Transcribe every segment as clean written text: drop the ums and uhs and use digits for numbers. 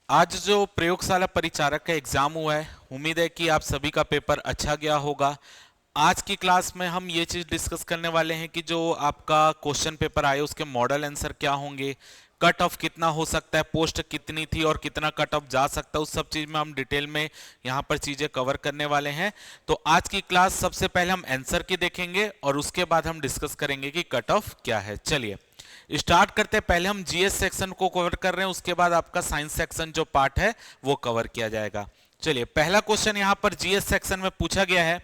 आज जो प्रयोगशाला परिचारक का एग्जाम हुआ है, उम्मीद है कि आप सभी का पेपर अच्छा गया होगा। आज की क्लास में हम ये चीज डिस्कस करने वाले हैं कि जो आपका क्वेश्चन पेपर आए उसके मॉडल आंसर क्या होंगे, कट ऑफ कितना हो सकता है, पोस्ट कितनी थी और कितना कट ऑफ जा सकता है, उस सब चीज में हम डिटेल में यहाँ पर चीजें कवर करने वाले हैं। तो आज की क्लास सबसे पहले हम आंसर की देखेंगे और उसके बाद हम डिस्कस करेंगे कि कट ऑफ क्या है। चलिए स्टार्ट करते हैं। पहले हम जीएस सेक्शन को कवर कर रहे हैं, उसके बाद आपका साइंस सेक्शन जो पार्ट है वो कवर किया जाएगा। चलिए पहला क्वेश्चन यहां पर जीएस सेक्शन में पूछा गया है,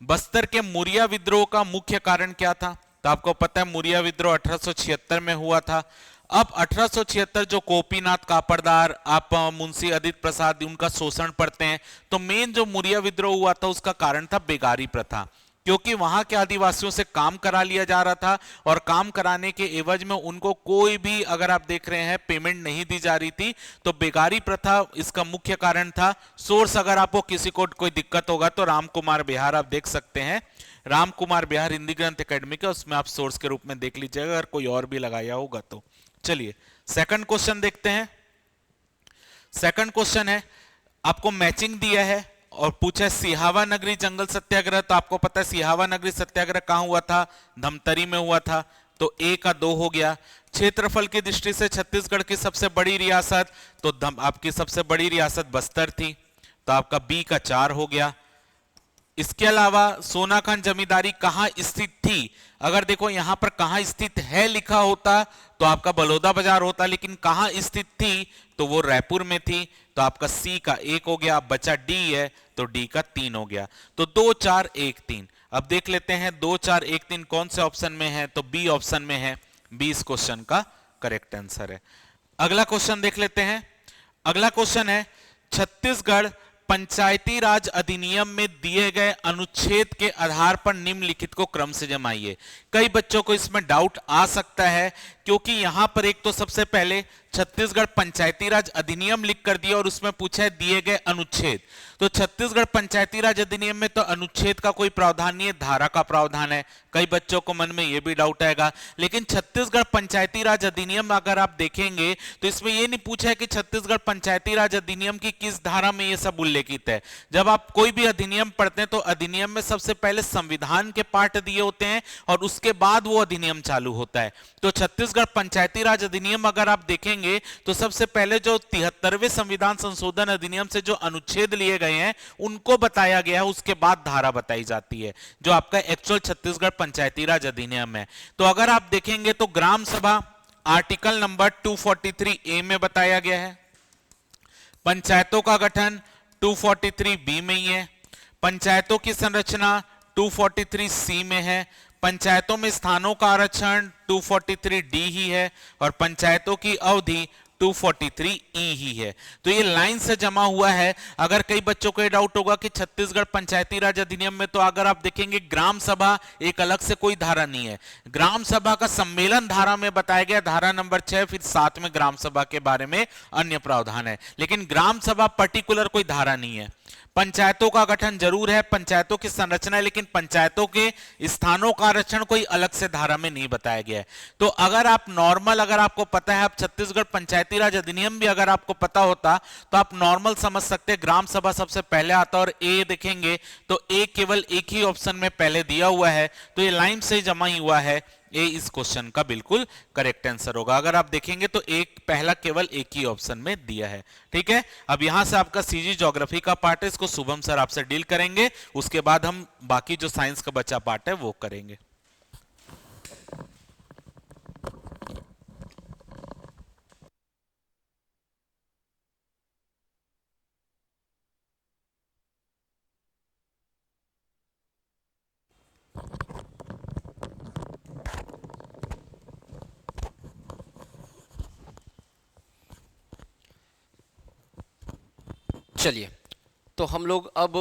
बस्तर के मुरिया विद्रोह का मुख्य कारण क्या था। तो आपको पता है मुरिया विद्रोह 1876 में हुआ था। अब 1876 जो गोपीनाथ कापड़दार, आप मुंशी अदित प्रसाद, उनका शोषण पढ़ते हैं। तो मेन जो मुरिया विद्रोह हुआ था उसका कारण था बेगारी प्रथा, क्योंकि वहां के आदिवासियों से काम करा लिया जा रहा था और काम कराने के एवज में उनको कोई भी, अगर आप देख रहे हैं, पेमेंट नहीं दी जा रही थी। तो बेगारी प्रथा इसका मुख्य कारण था। सोर्स अगर आपको किसी को कोई दिक्कत होगा तो राम कुमार बिहार आप देख सकते हैं, राम कुमार बिहार हिंदी ग्रंथ एकेडमी का, उसमें आप सोर्स के रूप में देख लीजिएगा अगर कोई और भी लगाया होगा तो। चलिए सेकंड क्वेश्चन देखते हैं। सेकंड क्वेश्चन है, आपको मैचिंग दिया है और पूछा है सिहावा नगरी जंगल सत्याग्रह। तो आपको पता है सिहावा नगरी सत्याग्रह कहां हुआ था, धमतरी में हुआ था। तो ए का 2 हो गया। क्षेत्रफल की दृष्टि से छत्तीसगढ़ की सबसे बड़ी रियासत, तो आपकी सबसे बड़ी रियासत बस्तर थी, तो आपका बी का 4 हो गया। इसके अलावा सोनाखान जमींदारी कहां स्थित थी, अगर देखो यहां पर कहां स्थित है लिखा होता तो आपका बलौदा बाजार होता, लेकिन कहां स्थित थी तो वो रायपुर में थी। तो आपका सी का 1 हो गया। बचा डी है तो डी का 3 हो गया। तो 2 4 1 3। अब देख लेते हैं 2 4 1 3 कौन से ऑप्शन में है, तो बी ऑप्शन में है। बी इस क्वेश्चन का करेक्ट आंसर है। अगला क्वेश्चन देख लेते हैं। अगला क्वेश्चन है, छत्तीसगढ़ पंचायती राज अधिनियम में दिए गए अनुच्छेद के आधार पर निम्नलिखित को क्रम से जमाइए। कई बच्चों को इसमें डाउट आ सकता है, क्योंकि यहां पर एक तो सबसे पहले छत्तीसगढ़ पंचायती राज अधिनियम लिख कर दिया और उसमें पूछा है दिए गए अनुच्छेद। तो छत्तीसगढ़ पंचायती राज अधिनियम में तो अनुच्छेद का कोई प्रावधान नहीं है, धारा का प्रावधान है। कई बच्चों को मन में यह भी डाउट आएगा। लेकिन छत्तीसगढ़ पंचायती राज अधिनियम अगर आप देखेंगे तो इसमें यह नहीं पूछा है कि छत्तीसगढ़ पंचायती राज अधिनियम की किस धारा में यह सब उल्लेखित है। जब आप कोई भी अधिनियम पढ़ते हैं तो अधिनियम में सबसे पहले संविधान के पार्ट दिए होते हैं और उसके बाद वो अधिनियम चालू होता है। तो छत्तीसगढ़ पंचायती राज अधिनियम अगर आप देखेंगे तो सबसे पहले जो 73वें संविधान संशोधन अधिनियम से जो अनुच्छेद लिए गए हैं उनको बताया गया है, उसके बाद धारा बताई जाती है जो आपका एक्चुअल छत्तीसगढ़ पंचायती राज अधिनियम है। तो अगर आप देखेंगे तो ग्राम सभा आर्टिकल नंबर 243 ए में बताया गया है। पंचायतों का गठन 243 बी में ही है। पंचायतों की संरचना 243 सी में है। पंचायतों में स्थानों का आरक्षण 243 डी ही है और पंचायतों की अवधि 243 ई ही है। तो ये लाइन से जमा हुआ है। अगर कई बच्चों को ये डाउट होगा कि छत्तीसगढ़ पंचायती राज अधिनियम में तो अगर आप देखेंगे ग्राम सभा एक अलग से कोई धारा नहीं है। ग्राम सभा का सम्मेलन धारा में बताया गया, धारा नंबर 6, फिर साथ में ग्राम सभा के बारे में अन्य प्रावधान है, लेकिन ग्राम सभा पर्टिकुलर कोई धारा नहीं है। पंचायतों का गठन जरूर है, पंचायतों की संरचना है, लेकिन पंचायतों के स्थानों का आरक्षण कोई अलग से धारा में नहीं बताया गया है। तो अगर आप नॉर्मल, अगर आपको पता है, आप छत्तीसगढ़ पंचायती राज अधिनियम भी अगर आपको पता होता तो आप नॉर्मल समझ सकते हैं ग्राम सभा सबसे पहले आता। और ए देखेंगे तो ए केवल एक ही ऑप्शन में पहले दिया हुआ है, तो ये लाइन से जमा ही हुआ है। ए इस क्वेश्चन का बिल्कुल करेक्ट आंसर होगा। अगर आप देखेंगे तो एक पहला केवल एक ही ऑप्शन में दिया है। ठीक है, अब यहां से आपका सीजी ज्योग्राफी का पार्ट है, इसको शुभम सर आपसे डील करेंगे, उसके बाद हम बाकी जो साइंस का बचा पार्ट है वो करेंगे। चलिए, तो हम लोग अब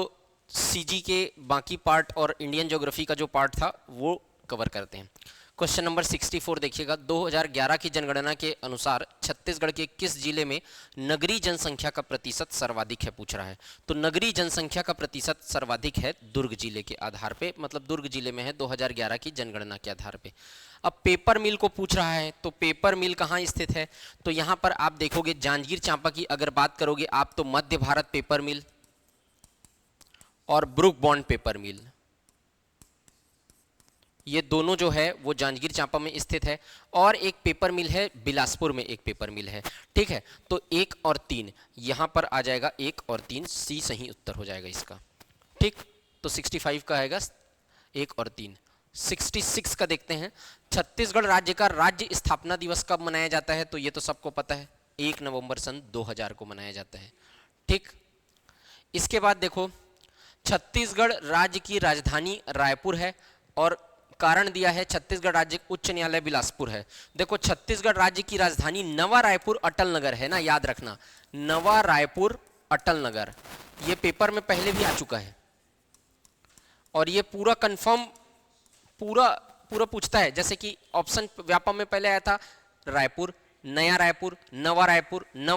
सीजी के बाकी पार्ट और इंडियन ज्योग्राफी का जो पार्ट था वो कवर करते हैं। क्वेश्चन नंबर 64 देखिएगा। 2011 की जनगणना के अनुसार छत्तीसगढ़ के किस जिले में नगरीय जनसंख्या का प्रतिशत सर्वाधिक है, पूछ रहा है। तो नगरीय जनसंख्या का प्रतिशत सर्वाधिक है दुर्ग जिले के आधार पे, मतलब दुर्ग जिले में है 2011 की जनगणना के आधार पे। अब पेपर मिल को पूछ रहा है, तो पेपर मिल कहाँ स्थित है, तो यहां पर आप देखोगे जांजगीर चांपा की अगर बात करोगे आप तो मध्य भारत पेपर मिल और ब्रुक बॉन्ड पेपर मिल, ये दोनों जो है वो जांजगीर चांपा में स्थित है। और एक पेपर मिल है बिलासपुर में, एक पेपर मिल है, ठीक है। तो 1 और 3 यहां पर आ जाएगा, 1 और 3 सी सही उत्तर हो जाएगा इसका, ठीक। तो 65 का आएगा 1 और 3। 66 का देखते हैं, छत्तीसगढ़ राज्य का राज्य स्थापना दिवस कब मनाया जाता है, तो ये तो सबको पता है 1 नवंबर सन 2000 को मनाया जाता है, ठीक। इसके बाद देखो छत्तीसगढ़ राज्य की राजधानी रायपुर है और कारण दिया है छत्तीसगढ़ राज्य उच्च न्यायालय बिलासपुर है। देखो छत्तीसगढ़ राज्य की राजधानी नवा रायपुर अटल नगर है ना, याद रखना नवा रायपुर अटल नगर, ये पेपर में पहले भी आ चुका है और ये पूरा कंफर्म पूरा पूछता है। जैसे कि ऑप्शन व्यापम में पहले आया था रायपुर, नया रायपुर, नवा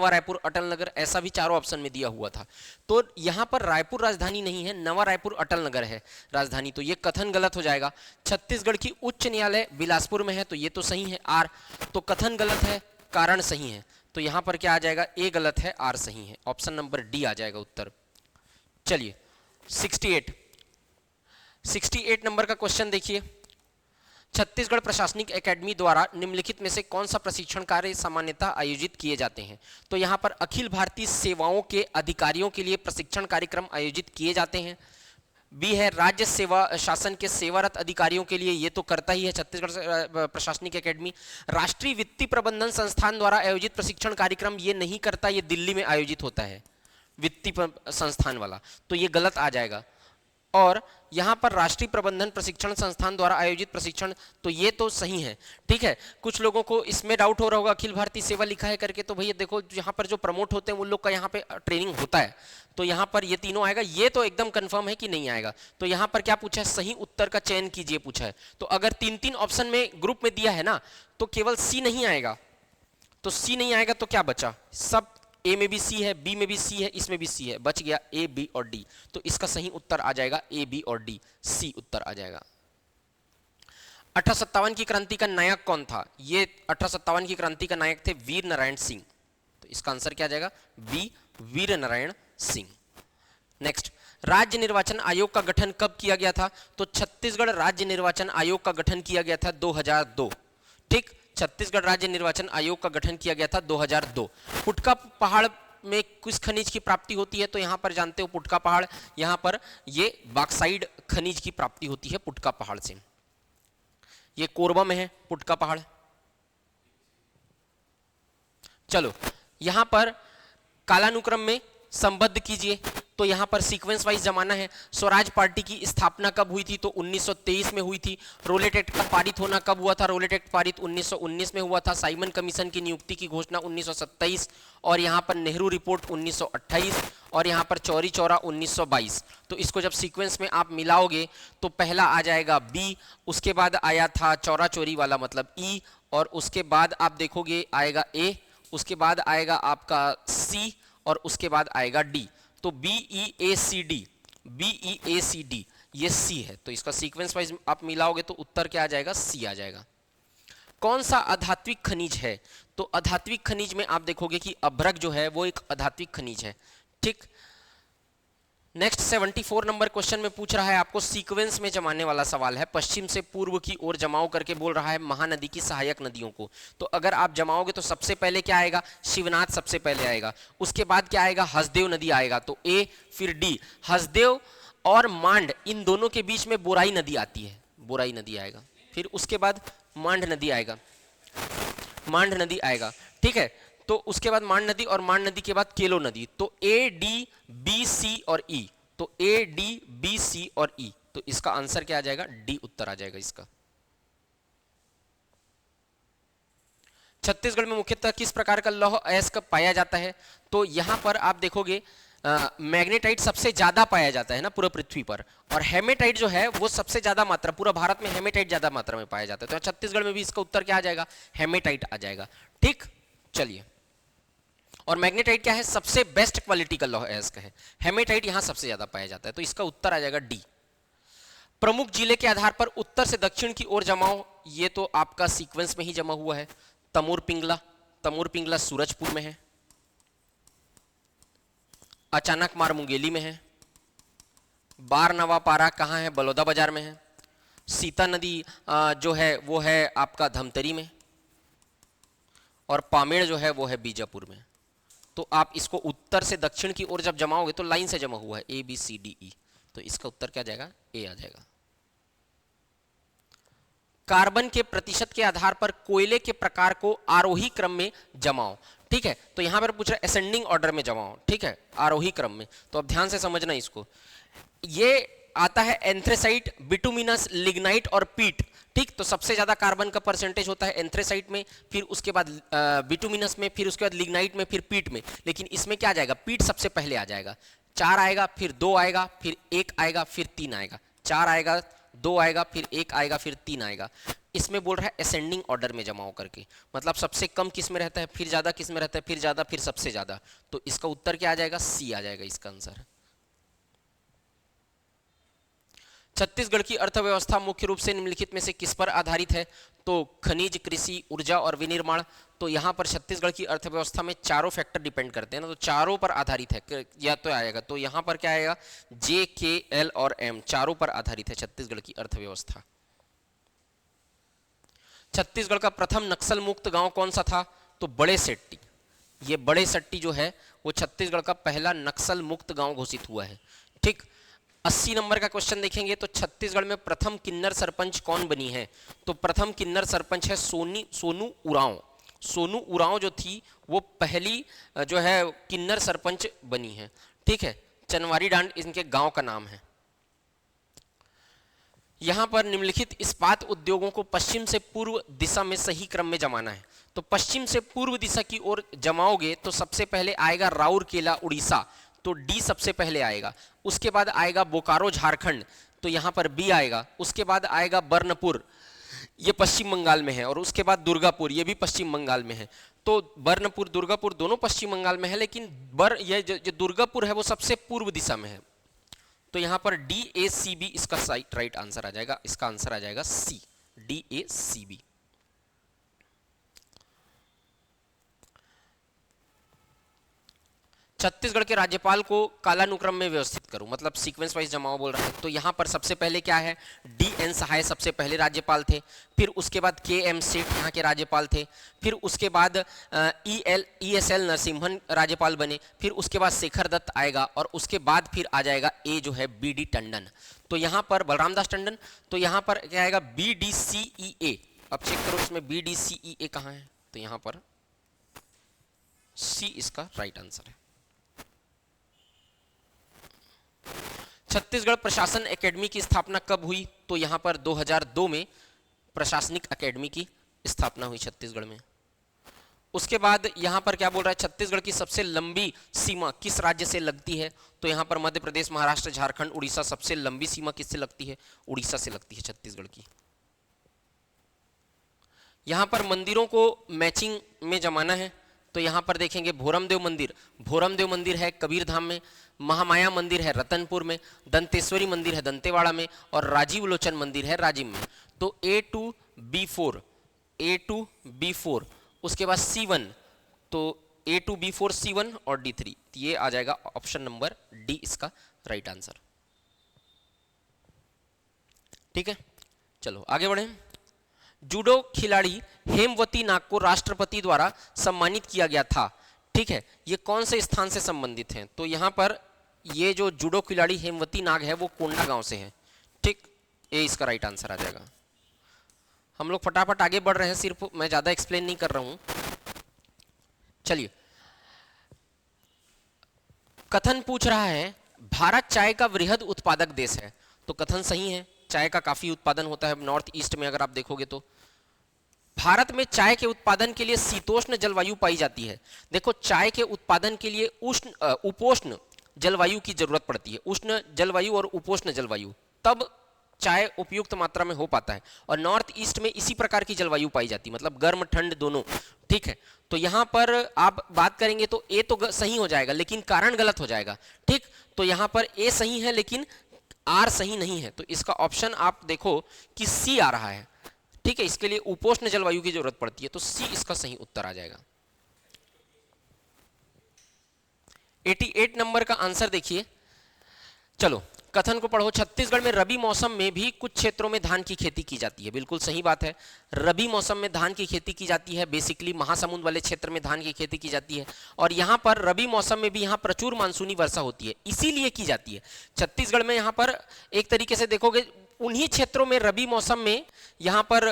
रायपुर अटल नगर, ऐसा भी चारों ऑप्शन में दिया हुआ था। तो यहां पर रायपुर राजधानी नहीं है, नवा रायपुर अटल नगर है राजधानी, तो ये कथन गलत हो जाएगा। छत्तीसगढ़ की उच्च न्यायालय बिलासपुर में है, तो ये तो सही है आर, तो कथन गलत है, कारण सही है, तो यहां पर क्या आ जाएगा, ए गलत है, आर सही है, ऑप्शन नंबर डी आ जाएगा उत्तर। चलिए 68 नंबर का क्वेश्चन देखिए, छत्तीसगढ़ प्रशासनिक एकेडमी द्वारा निम्नलिखित में से कौन सा प्रशिक्षण कार्य सामान्यतः आयोजित किए जाते हैं, तो यहाँ पर अखिल भारतीय सेवाओं के अधिकारियों के लिए प्रशिक्षण कार्यक्रम आयोजित किए जाते हैं। बी है राज्य सेवा शासन के सेवारत अधिकारियों के लिए, ये तो करता ही है छत्तीसगढ़ प्रशासनिक एकेडमी। राष्ट्रीय वित्तीय प्रबंधन संस्थान द्वारा आयोजित प्रशिक्षण कार्यक्रम ये नहीं करता, ये दिल्ली में आयोजित होता है वित्तीय संस्थान वाला, तो ये गलत आ जाएगा। और यहाँ पर राष्ट्रीय प्रबंधन प्रशिक्षण संस्थान द्वारा आयोजित प्रशिक्षण, तो ये तो सही है, ठीक है। कुछ लोगों को इसमें डाउट हो रहा होगा अखिल भारतीय सेवा लिखा है करके, तो भैया देखो यहाँ पर जो प्रमोट होते हैं उन लोग का यहाँ पे ट्रेनिंग होता है, तो यहाँ पर ये तीनों आएगा, ये तो एकदम कंफर्म है कि नहीं आएगा। तो यहाँ पर क्या पूछा है, सही उत्तर का चयन कीजिए पूछा है, तो अगर 3-3 ऑप्शन में ग्रुप में दिया है ना, तो केवल सी नहीं आएगा, तो सी नहीं आएगा तो क्या बचा, सब ए में भी सी है, बी में भी सी है, इसमें भी सी है, बच गया ए बी और डी, तो इसका सही उत्तर आ जाएगा ए बी और डी, सी उत्तर आ जाएगा। 1857 की क्रांति का नायक कौन था, ये 1857 की क्रांति का नायक थे वीर नारायण सिंह, तो इसका आंसर क्या आ जाएगा, बी वीर नारायण सिंह। नेक्स्ट, राज्य निर्वाचन आयोग का गठन कब किया गया था, तो छत्तीसगढ़ राज्य निर्वाचन आयोग का गठन किया गया था 2002, ठीक। छत्तीसगढ़ राज्य निर्वाचन आयोग का गठन किया गया था 2002। पुटका पहाड़ में किस खनिज की प्राप्ति होती है, तो यहां पर जानते हो पुटका पहाड़, यहां पर ये बॉक्साइड खनिज की प्राप्ति होती है पुटका पहाड़ से, ये कोरबा में है पुटका पहाड़। चलो यहां पर कालानुक्रम में संबद्ध कीजिए, तो यहां पर सीक्वेंस वाइज जमाना है। स्वराज पार्टी की स्थापना कब हुई थी, तो 1923 में हुई थी। रोलेट एक्ट का पारित होना कब हुआ था, रोलेट एक्ट पारित 1919 में हुआ था। साइमन कमीशन की नियुक्ति की घोषणा 1927, और यहां पर नेहरू रिपोर्ट 1928, और यहां पर चौरी चौरा 1922। तो इसको जब सीक्वेंस में आप मिलाओगे तो पहला आ जाएगा बी, उसके बाद आया था चौरा चोरी वाला मतलब ई, और उसके बाद आप देखोगे आएगा ए, उसके बाद आएगा आपका सी, और उसके बाद आएगा डी। तो बी ई ए सी डी, बी ई ए सी डी ये सी है, तो इसका सीक्वेंस वाइज आप मिलाओगे तो उत्तर क्या आ जाएगा, सी आ जाएगा। कौन सा अधात्विक खनिज है, तो अधात्विक खनिज में आप देखोगे कि अभ्रक जो है वो एक अधात्विक खनिज है, ठीक। नेक्स्ट 74 नंबर क्वेश्चन में पूछ रहा है आपको सीक्वेंस में जमाने वाला सवाल है। पश्चिम से पूर्व की ओर जमाओ करके बोल रहा है महानदी की सहायक नदियों को, तो अगर आप जमाओगे तो सबसे पहले क्या आएगा, शिवनाथ सबसे पहले आएगा, उसके बाद क्या आएगा, हसदेव नदी आएगा, तो ए फिर डी। हसदेव और मांड इन दोनों के बीच में बोराई नदी आती है, बोराई नदी आएगा, फिर उसके बाद मांड नदी आएगा, मांड नदी आएगा, ठीक है। तो उसके बाद मांड नदी, और मांड नदी के बाद केलो नदी, तो ए डी बी सी और ई, तो ए डी बी सी और ई, तो इसका आंसर क्या आ जाएगा, डी उत्तर आ जाएगा इसका। छत्तीसगढ़ में मुख्यतः किस प्रकार का लौह अयस्क पाया जाता है, तो यहां पर आप देखोगे मैग्नेटाइट सबसे ज्यादा पाया जाता है ना पूरा पृथ्वी पर, और हेमेटाइट जो है वो सबसे ज्यादा मात्रा, पूरा भारत में हेमेटाइट ज्यादा मात्रा में पाया जाता है, तो छत्तीसगढ़ में भी इसका उत्तर क्या आ जाएगा, हेमेटाइट आ जाएगा, ठीक। चलिए, और मैग्नेटाइट क्या है, सबसे बेस्ट क्वालिटी का लौह अयस्क है, हेमेटाइट यहां सबसे ज्यादा पाया जाता है, तो इसका उत्तर आ जाएगा डी। प्रमुख जिले के आधार पर उत्तर से दक्षिण की ओर जमाओ, ये तो आपका सीक्वेंस में ही जमा हुआ है। तमोर पिंगला सूरजपुर में है। अचानक मार मुंगेली में है। बार नवापारा कहाँ है? बलौदा बाजार में है। सीता नदी जो है वो है आपका धमतरी में, और पामेड़ जो है वो है बीजापुर में। तो आप इसको उत्तर से दक्षिण की ओर जब जमाओगे तो लाइन से जमा हुआ है A B C D E, तो इसका उत्तर क्या जाएगा? ए आ जाएगा। कार्बन के प्रतिशत के आधार पर कोयले के प्रकार को आरोही क्रम में जमाओ। ठीक है, तो यहां पर पूछ रहा है असेंडिंग ऑर्डर में जमाओ। ठीक है, आरोही क्रम में। तो अब ध्यान से समझना इसको। ये आता है एंथ्रेसाइट, बिटुमिनस, लिग्नाइट और पीट। ठीक, तो सबसे ज्यादा कार्बन का परसेंटेज होता है एंथ्रेसाइट में, फिर उसके बाद बिटुमिनस में, फिर उसके बाद लिग्नाइट में, फिर पीट में। लेकिन इसमें क्या आ जाएगा? पीट सबसे पहले आ जाएगा। 4 आएगा, फिर 2 आएगा, फिर 1 आएगा, फिर 3 आएगा। 4 आएगा, 2 आएगा, फिर 1 आएगा, फिर 3 आएगा। इसमें बोल रहा है असेंडिंग ऑर्डर में जमाओ करके, मतलब सबसे कम किस में रहता है, फिर ज्यादा किस में रहता है, फिर ज्यादा, फिर सबसे ज्यादा। तो इसका उत्तर क्या आ जाएगा? सी आ जाएगा इसका आंसर। छत्तीसगढ़ की अर्थव्यवस्था मुख्य रूप से निम्नलिखित में से किस पर आधारित है? तो खनिज, कृषि, ऊर्जा और विनिर्माण। तो यहाँ पर छत्तीसगढ़ की अर्थव्यवस्था में चारों फैक्टर डिपेंड करते हैं ना, तो चारों पर आधारित है। या तो आएगा, तो यहाँ पर क्या आएगा? जे, के, एल और एम, चारों पर आधारित है छत्तीसगढ़ की अर्थव्यवस्था। छत्तीसगढ़ का प्रथम नक्सल मुक्त गांव कौन सा था? तो बड़े सेट्टी। ये बड़े सेट्टी जो है वो छत्तीसगढ़ का पहला नक्सल मुक्त गांव घोषित हुआ है। ठीक, 80 नंबर का क्वेश्चन देखेंगे तो छत्तीसगढ़ में प्रथम किन्नर सरपंच कौन बनी है? तो प्रथम किन्नर सरपंच है सोनू उरांव। सोनू उरांव जो थी वो पहली जो है किन्नर सरपंच बनी है। ठीक है, चनवारी डांड इनके गांव का नाम है। यहां पर निम्नलिखित इस्पात उद्योगों को पश्चिम से पूर्व दिशा में सही क्रम में जमाना है। तो पश्चिम से पूर्व दिशा की ओर जमाओगे तो सबसे पहले आएगा राउरकेला उड़ीसा, तो डी सबसे पहले आएगा। उसके बाद आएगा बोकारो झारखंड, तो यहाँ पर बी आएगा। उसके बाद आएगा बर्नपुर, ये पश्चिम बंगाल में है। और उसके बाद दुर्गापुर, ये भी पश्चिम बंगाल में है। तो बर्नपुर, दुर्गापुर दोनों पश्चिम बंगाल में है, लेकिन ये जो दुर्गापुर है वो सबसे पूर्व दिशा में है। तो यहाँ पर DACB इसका राइट आंसर आ जाएगा। इसका आंसर आ जाएगा सी, DACB। छत्तीसगढ़ के राज्यपाल को कालानुक्रम में व्यवस्थित करो, मतलब सीक्वेंस वाइज जमाओ बोल रहा है। तो यहाँ पर सबसे पहले क्या है? DN सहाय सबसे पहले राज्यपाल थे। फिर उसके बाद KM सेठ यहाँ के राज्यपाल थे। फिर उसके बाद ESL नरसिम्हन राज्यपाल बने। फिर उसके बाद शेखर दत्त आएगा, और उसके बाद फिर आ जाएगा ए जो है BD टंडन। तो यहाँ पर बलराम दास टंडन। तो यहाँ पर क्या आएगा? BDCEA। अब चेक करो इसमें BDCEA कहाँ है? तो यहाँ पर सी इसका राइट आंसर है। छत्तीसगढ़ प्रशासन एकेडमी की स्थापना कब हुई? तो यहां पर 2002 में प्रशासनिक एकेडमी की स्थापना हुई छत्तीसगढ़ में। उसके बाद यहां पर क्या बोल रहा है? छत्तीसगढ़ की सबसे लंबी सीमा किस राज्य से लगती है? तो यहां पर मध्य प्रदेश, महाराष्ट्र, झारखंड, उड़ीसा। सबसे लंबी सीमा किससे लगती है? उड़ीसा से लगती है छत्तीसगढ़ की। यहां पर मंदिरों को मैचिंग में जमाना है। तो यहां पर देखेंगे भोरमदेव मंदिर है कबीरधाम में, महामाया मंदिर है रतनपुर में, दंतेश्वरी मंदिर है दंतेवाड़ा में, और राजीव लोचन मंदिर है राजिम में। तो A to B4, उसके बाद C1, तो A to B4 C1 और D3, ये आ जाएगा ऑप्शन नंबर डी इसका राइट आंसर। ठीक है, चलो आगे बढ़े। जूडो खिलाड़ी हेमवती नाग को राष्ट्रपति द्वारा सम्मानित किया गया था। ठीक है, ये कौन से स्थान से संबंधित हैं? तो यहां पर ये जो जूडो खिलाड़ी हेमवती नाग है वो कोंडा गांव से है। ठीक, ये इसका राइट आंसर आ जाएगा। हम लोग फटाफट आगे बढ़ रहे हैं, सिर्फ मैं ज्यादा एक्सप्लेन नहीं कर रहा हूं। चलिए, कथन पूछ रहा है भारत चाय का वृहद उत्पादक देश है। तो कथन सही है, चाय का काफी उत्पादन होता है नॉर्थ ईस्ट में। अगर आप देखोगे तो भारत में चाय के उत्पादन के लिए शीतोष्ण जलवायु पाई जाती है। देखो, चाय के उत्पादन के लिए उपोष्ण जलवायु की जरूरत पड़ती है। उष्ण जलवायु और उपोष्ण जलवायु, तब चाय उपयुक्त मात्रा में हो पाता है। और नॉर्थ ईस्ट में इसी प्रकार की जलवायु पाई जाती है, मतलब गर्म ठंड दोनों। ठीक है, तो यहां पर आप बात करेंगे तो ए तो सही हो जाएगा, लेकिन कारण गलत हो जाएगा। ठीक, तो यहां पर ए सही है, लेकिन आर सही नहीं है, तो इसका ऑप्शन आप देखो कि सी आ रहा है। ठीक है, इसके लिए उपोष्ण जलवायु की जरूरत पड़ती है, तो सी इसका सही उत्तर आ जाएगा। 88 नंबर का आंसर देखिए। चलो कथन को पढ़ो। छत्तीसगढ़ में रबी मौसम में भी कुछ क्षेत्रों में धान की खेती की जाती है। बिल्कुल सही बात है, रबी मौसम में धान की खेती की जाती है। बेसिकली महासमुंद वाले क्षेत्र में धान की खेती की जाती है, और यहाँ पर रबी मौसम में भी यहाँ प्रचुर मानसूनी वर्षा होती है, इसीलिए की जाती है। छत्तीसगढ़ में यहाँ पर एक तरीके से देखोगे उन्हीं क्षेत्रों में रबी मौसम में यहाँ पर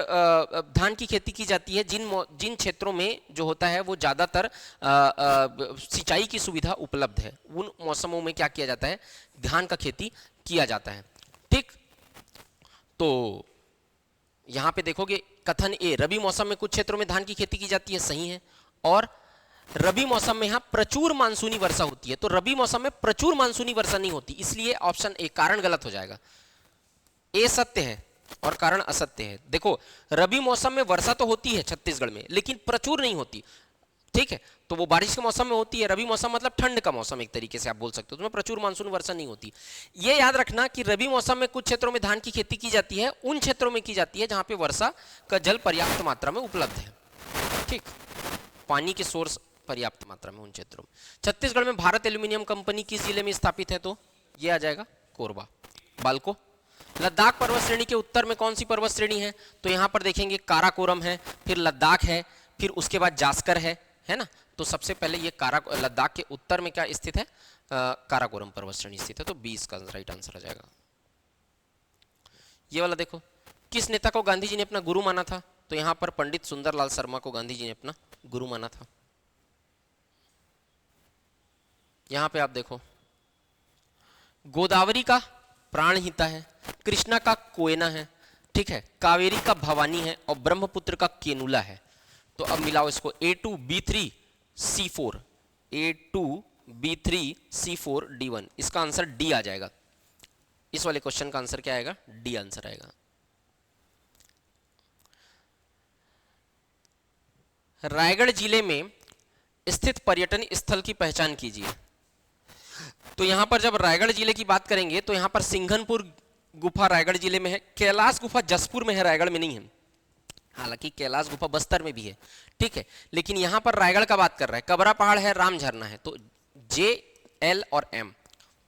धान की खेती की जाती है जिन क्षेत्रों में जो होता है वो ज़्यादातर सिंचाई की सुविधा उपलब्ध है। उन मौसमों में क्या किया जाता है, धान का खेती किया जाता है। ठीक, तो यहाँ पे देखोगे कथन ए, रबी मौसम में कुछ क्षेत्रों में धान की खेती की जाती है, सही है। और रबी मौसम में यहाँ प्रचुर मानसूनी वर्षा होती है, तो रबी मौसम में प्रचुर मानसूनी वर्षा नहीं होती, इसलिए ऑप्शन ए, कारण गलत हो जाएगा। ए सत्य है और कारण असत्य है। देखो रबी मौसम में वर्षा तो होती है छत्तीसगढ़ में, लेकिन प्रचुर नहीं होती। ठीक है, तो वो बारिश के मौसम में होती है। रबी मौसम मतलब ठंड का मौसम, एक तरीके से आप बोल सकते हो, उसमें प्रचुर मानसून वर्षा नहीं होती। ये याद रखना कि रबी मौसम में कुछ क्षेत्रों में धान की खेती की जाती है, उन क्षेत्रों में की जाती है जहां पे वर्षा का जल पर्याप्त मात्रा में उपलब्ध है। ठीक, पानी के सोर्स पर्याप्त मात्रा में उन क्षेत्रों में। छत्तीसगढ़ में भारत एल्यूमिनियम कंपनी किस जिले में स्थापित है, तो ये आ जाएगा कोरबा। बालको। लद्दाख पर्वत श्रेणी के उत्तर में कौन सी पर्वत श्रेणी है, तो यहाँ पर देखेंगे काराकोरम है, फिर लद्दाख है, फिर उसके बाद जास्कर है ना। तो सबसे पहले ये लद्दाख के उत्तर में क्या स्थित है, काराकोरम पर्वत श्रेणी स्थित है, तो 20 का राइट आंसर आ जाएगा। ये वाला देखो, किस नेता को गांधी जी ने अपना गुरु माना था, तो यहाँ पर पंडित सुंदरलाल शर्मा को गांधी जी ने अपना गुरु माना था। यहाँ पे आप देखो, गोदावरी का प्राणहिता है, कृष्णा का कोयना है, ठीक है, कावेरी का भवानी है, और ब्रह्मपुत्र का केनुला है। तो अब मिलाओ इसको, A2B3C4, A2B3C4D1, इसका आंसर डी आ जाएगा। इस वाले क्वेश्चन का आंसर क्या आएगा, डी आंसर आएगा। रायगढ़ जिले में स्थित पर्यटन स्थल की पहचान कीजिए। तो यहां पर जब रायगढ़ जिले की बात करेंगे तो यहां पर सिंघनपुर गुफा रायगढ़ जिले में है, कैलाश गुफा जसपुर में है, रायगढ़ में नहीं है। हालांकि कैलाश गुफा बस्तर में भी है, ठीक है, लेकिन यहां पर रायगढ़ का बात कर रहा है। कबरा पहाड़ है, राम झरना है, तो जे, एल और एम,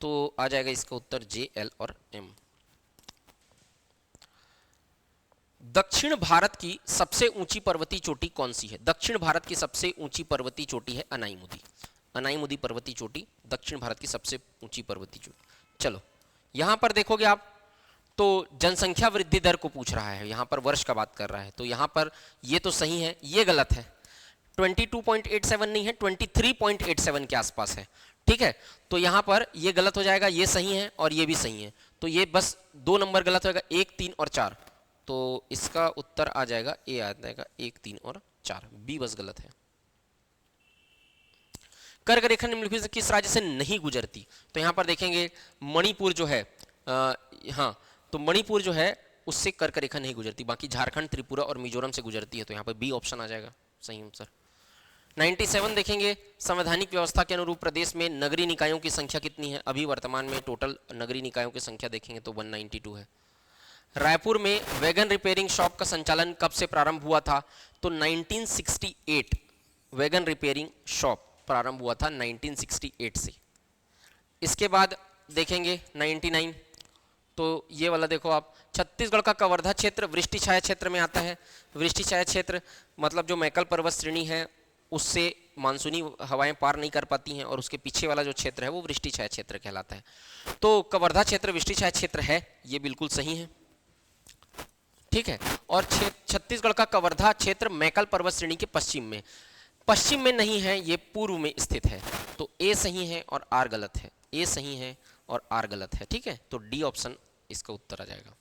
तो आ जाएगा इसका उत्तर जे, एल और एम। दक्षिण भारत की सबसे ऊंची पर्वतीय चोटी कौन सी है? दक्षिण भारत की सबसे ऊंची पर्वतीय चोटी है अनाईमुदी। अनाईमुदी पर्वतीय चोटी दक्षिण भारत की सबसे ऊंची पर्वतीय चोटी। चलो यहां पर देखोगे आप तो जनसंख्या वृद्धि दर को पूछ रहा है, यहां पर वर्ष का बात कर रहा है, तो यहां पर ये तो सही है, ये गलत है। 22.87 नहीं है, 23.87 के आसपास है, ठीक है, तो यहां पर ये गलत हो जाएगा, ये सही है और ये भी सही है, तो ये बस 2 नंबर गलत होगा, 1, 3 और 4, तो इसका उत्तर आ जाएगा ए, आ जाएगा 1, 3 और 4, बी बस गलत है। कर्क रेखा निम्नलिखित से किस राज्य से नहीं गुजरती? तो यहाँ पर देखेंगे मणिपुर जो है, हाँ, तो मणिपुर जो है उससे कर्क रेखा नहीं गुजरती, बाकी झारखंड, त्रिपुरा और मिजोरम से गुजरती है, तो यहाँ पर बी ऑप्शन आ जाएगा सही आंसर। 97 देखेंगे, संवैधानिक व्यवस्था के अनुरूप प्रदेश में नगरीय निकायों की संख्या कितनी है? अभी वर्तमान में टोटल नगरीय निकायों की संख्या देखेंगे तो 192 है। रायपुर में वैगन रिपेयरिंग शॉप का संचालन कब से प्रारंभ हुआ था? तो 1968 वैगन रिपेयरिंग शॉप प्रारंभ हुआ था 1968 से। इसके बाद देखेंगे 99, तो ये वाला देखो आप, छत्तीसगढ़ का कवर्धा क्षेत्र वृष्टि छाया क्षेत्र में आता है। वृष्टि छाया क्षेत्र मतलब जो मैकल पर्वत श्रेणी है उससे मानसूनी हवाएं पार नहीं कर पाती हैं, और उसके पीछे वाला जो क्षेत्र है वो वृष्टि छाया क्षेत्र कहलाता है। तो कवर्धा क्षेत्र वृष्टि छाया क्षेत्र है, ये बिल्कुल सही है, ठीक है। और छत्तीसगढ़ का कवर्धा क्षेत्र मैकल पर्वत श्रेणी के पश्चिम में नहीं है, ये पूर्व में स्थित है, तो ए सही है और आर गलत है, ए सही है और आर गलत है, ठीक है, तो डी ऑप्शन इसका उत्तर आ जाएगा।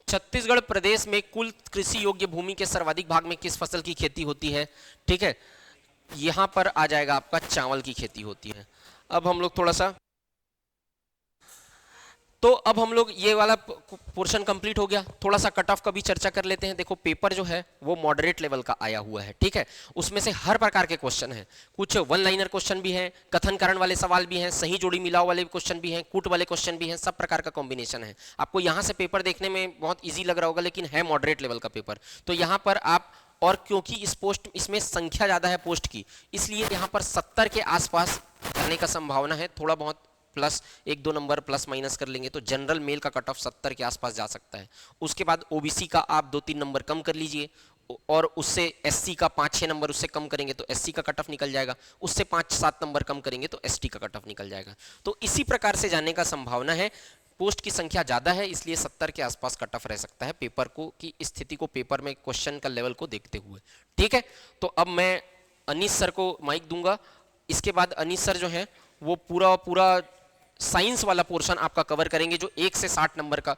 छत्तीसगढ़ प्रदेश में कुल कृषि योग्य भूमि के सर्वाधिक भाग में किस फसल की खेती होती है? ठीक है, यहां पर आ जाएगा आपका चावल की खेती होती है। अब हम लोग थोड़ा सा, तो अब हम लोग ये वाला पोर्शन कंप्लीट हो गया। थोड़ा सा कट ऑफ का भी चर्चा कर लेते हैं। देखो पेपर जो है वो मॉडरेट लेवल का आया हुआ है, ठीक है। उसमें से हर प्रकार के क्वेश्चन हैं, कुछ वन लाइनर क्वेश्चन भी हैं, कथन कारण वाले सवाल भी हैं, सही जोड़ी मिलाव वाले क्वेश्चन भी हैं, कूट वाले क्वेश्चन भी हैं, सब प्रकार का कॉम्बिनेशन है। आपको यहाँ से पेपर देखने में बहुत ईजी लग रहा होगा, लेकिन है मॉडरेट लेवल का पेपर। तो यहाँ पर आप, और क्योंकि इस पोस्ट इसमें संख्या ज्यादा है पोस्ट की, इसलिए यहाँ पर 70 के आसपास करने का संभावना है। थोड़ा बहुत प्लस 1-2 नंबर प्लस माइनस कर लेंगे तो जनरल मेल का कट ऑफ 70 के आसपास जा सकता है। उसके बाद ओबीसी का आप 2-3 नंबर कम कर लीजिए, और उससे एससी का 5-6 नंबर उससे कम करेंगे तो एससी का कट ऑफ निकल जाएगा, उससे 5-7 नंबर कम करेंगे तो एसटी का कट ऑफ निकल जाएगा। तो इसी प्रकार से जाने का संभावना है। पोस्ट की संख्या ज़्यादा है, इसलिए 70 के आसपास कट ऑफ रह सकता है पेपर को, की स्थिति को, पेपर में क्वेश्चन का लेवल को देखते हुए, ठीक है। तो अब मैं अनीस सर को माइक दूंगा। इसके बाद अनीस सर जो है वो पूरा साइंस वाला पोर्शन आपका कवर करेंगे, जो 1 से 60 नंबर का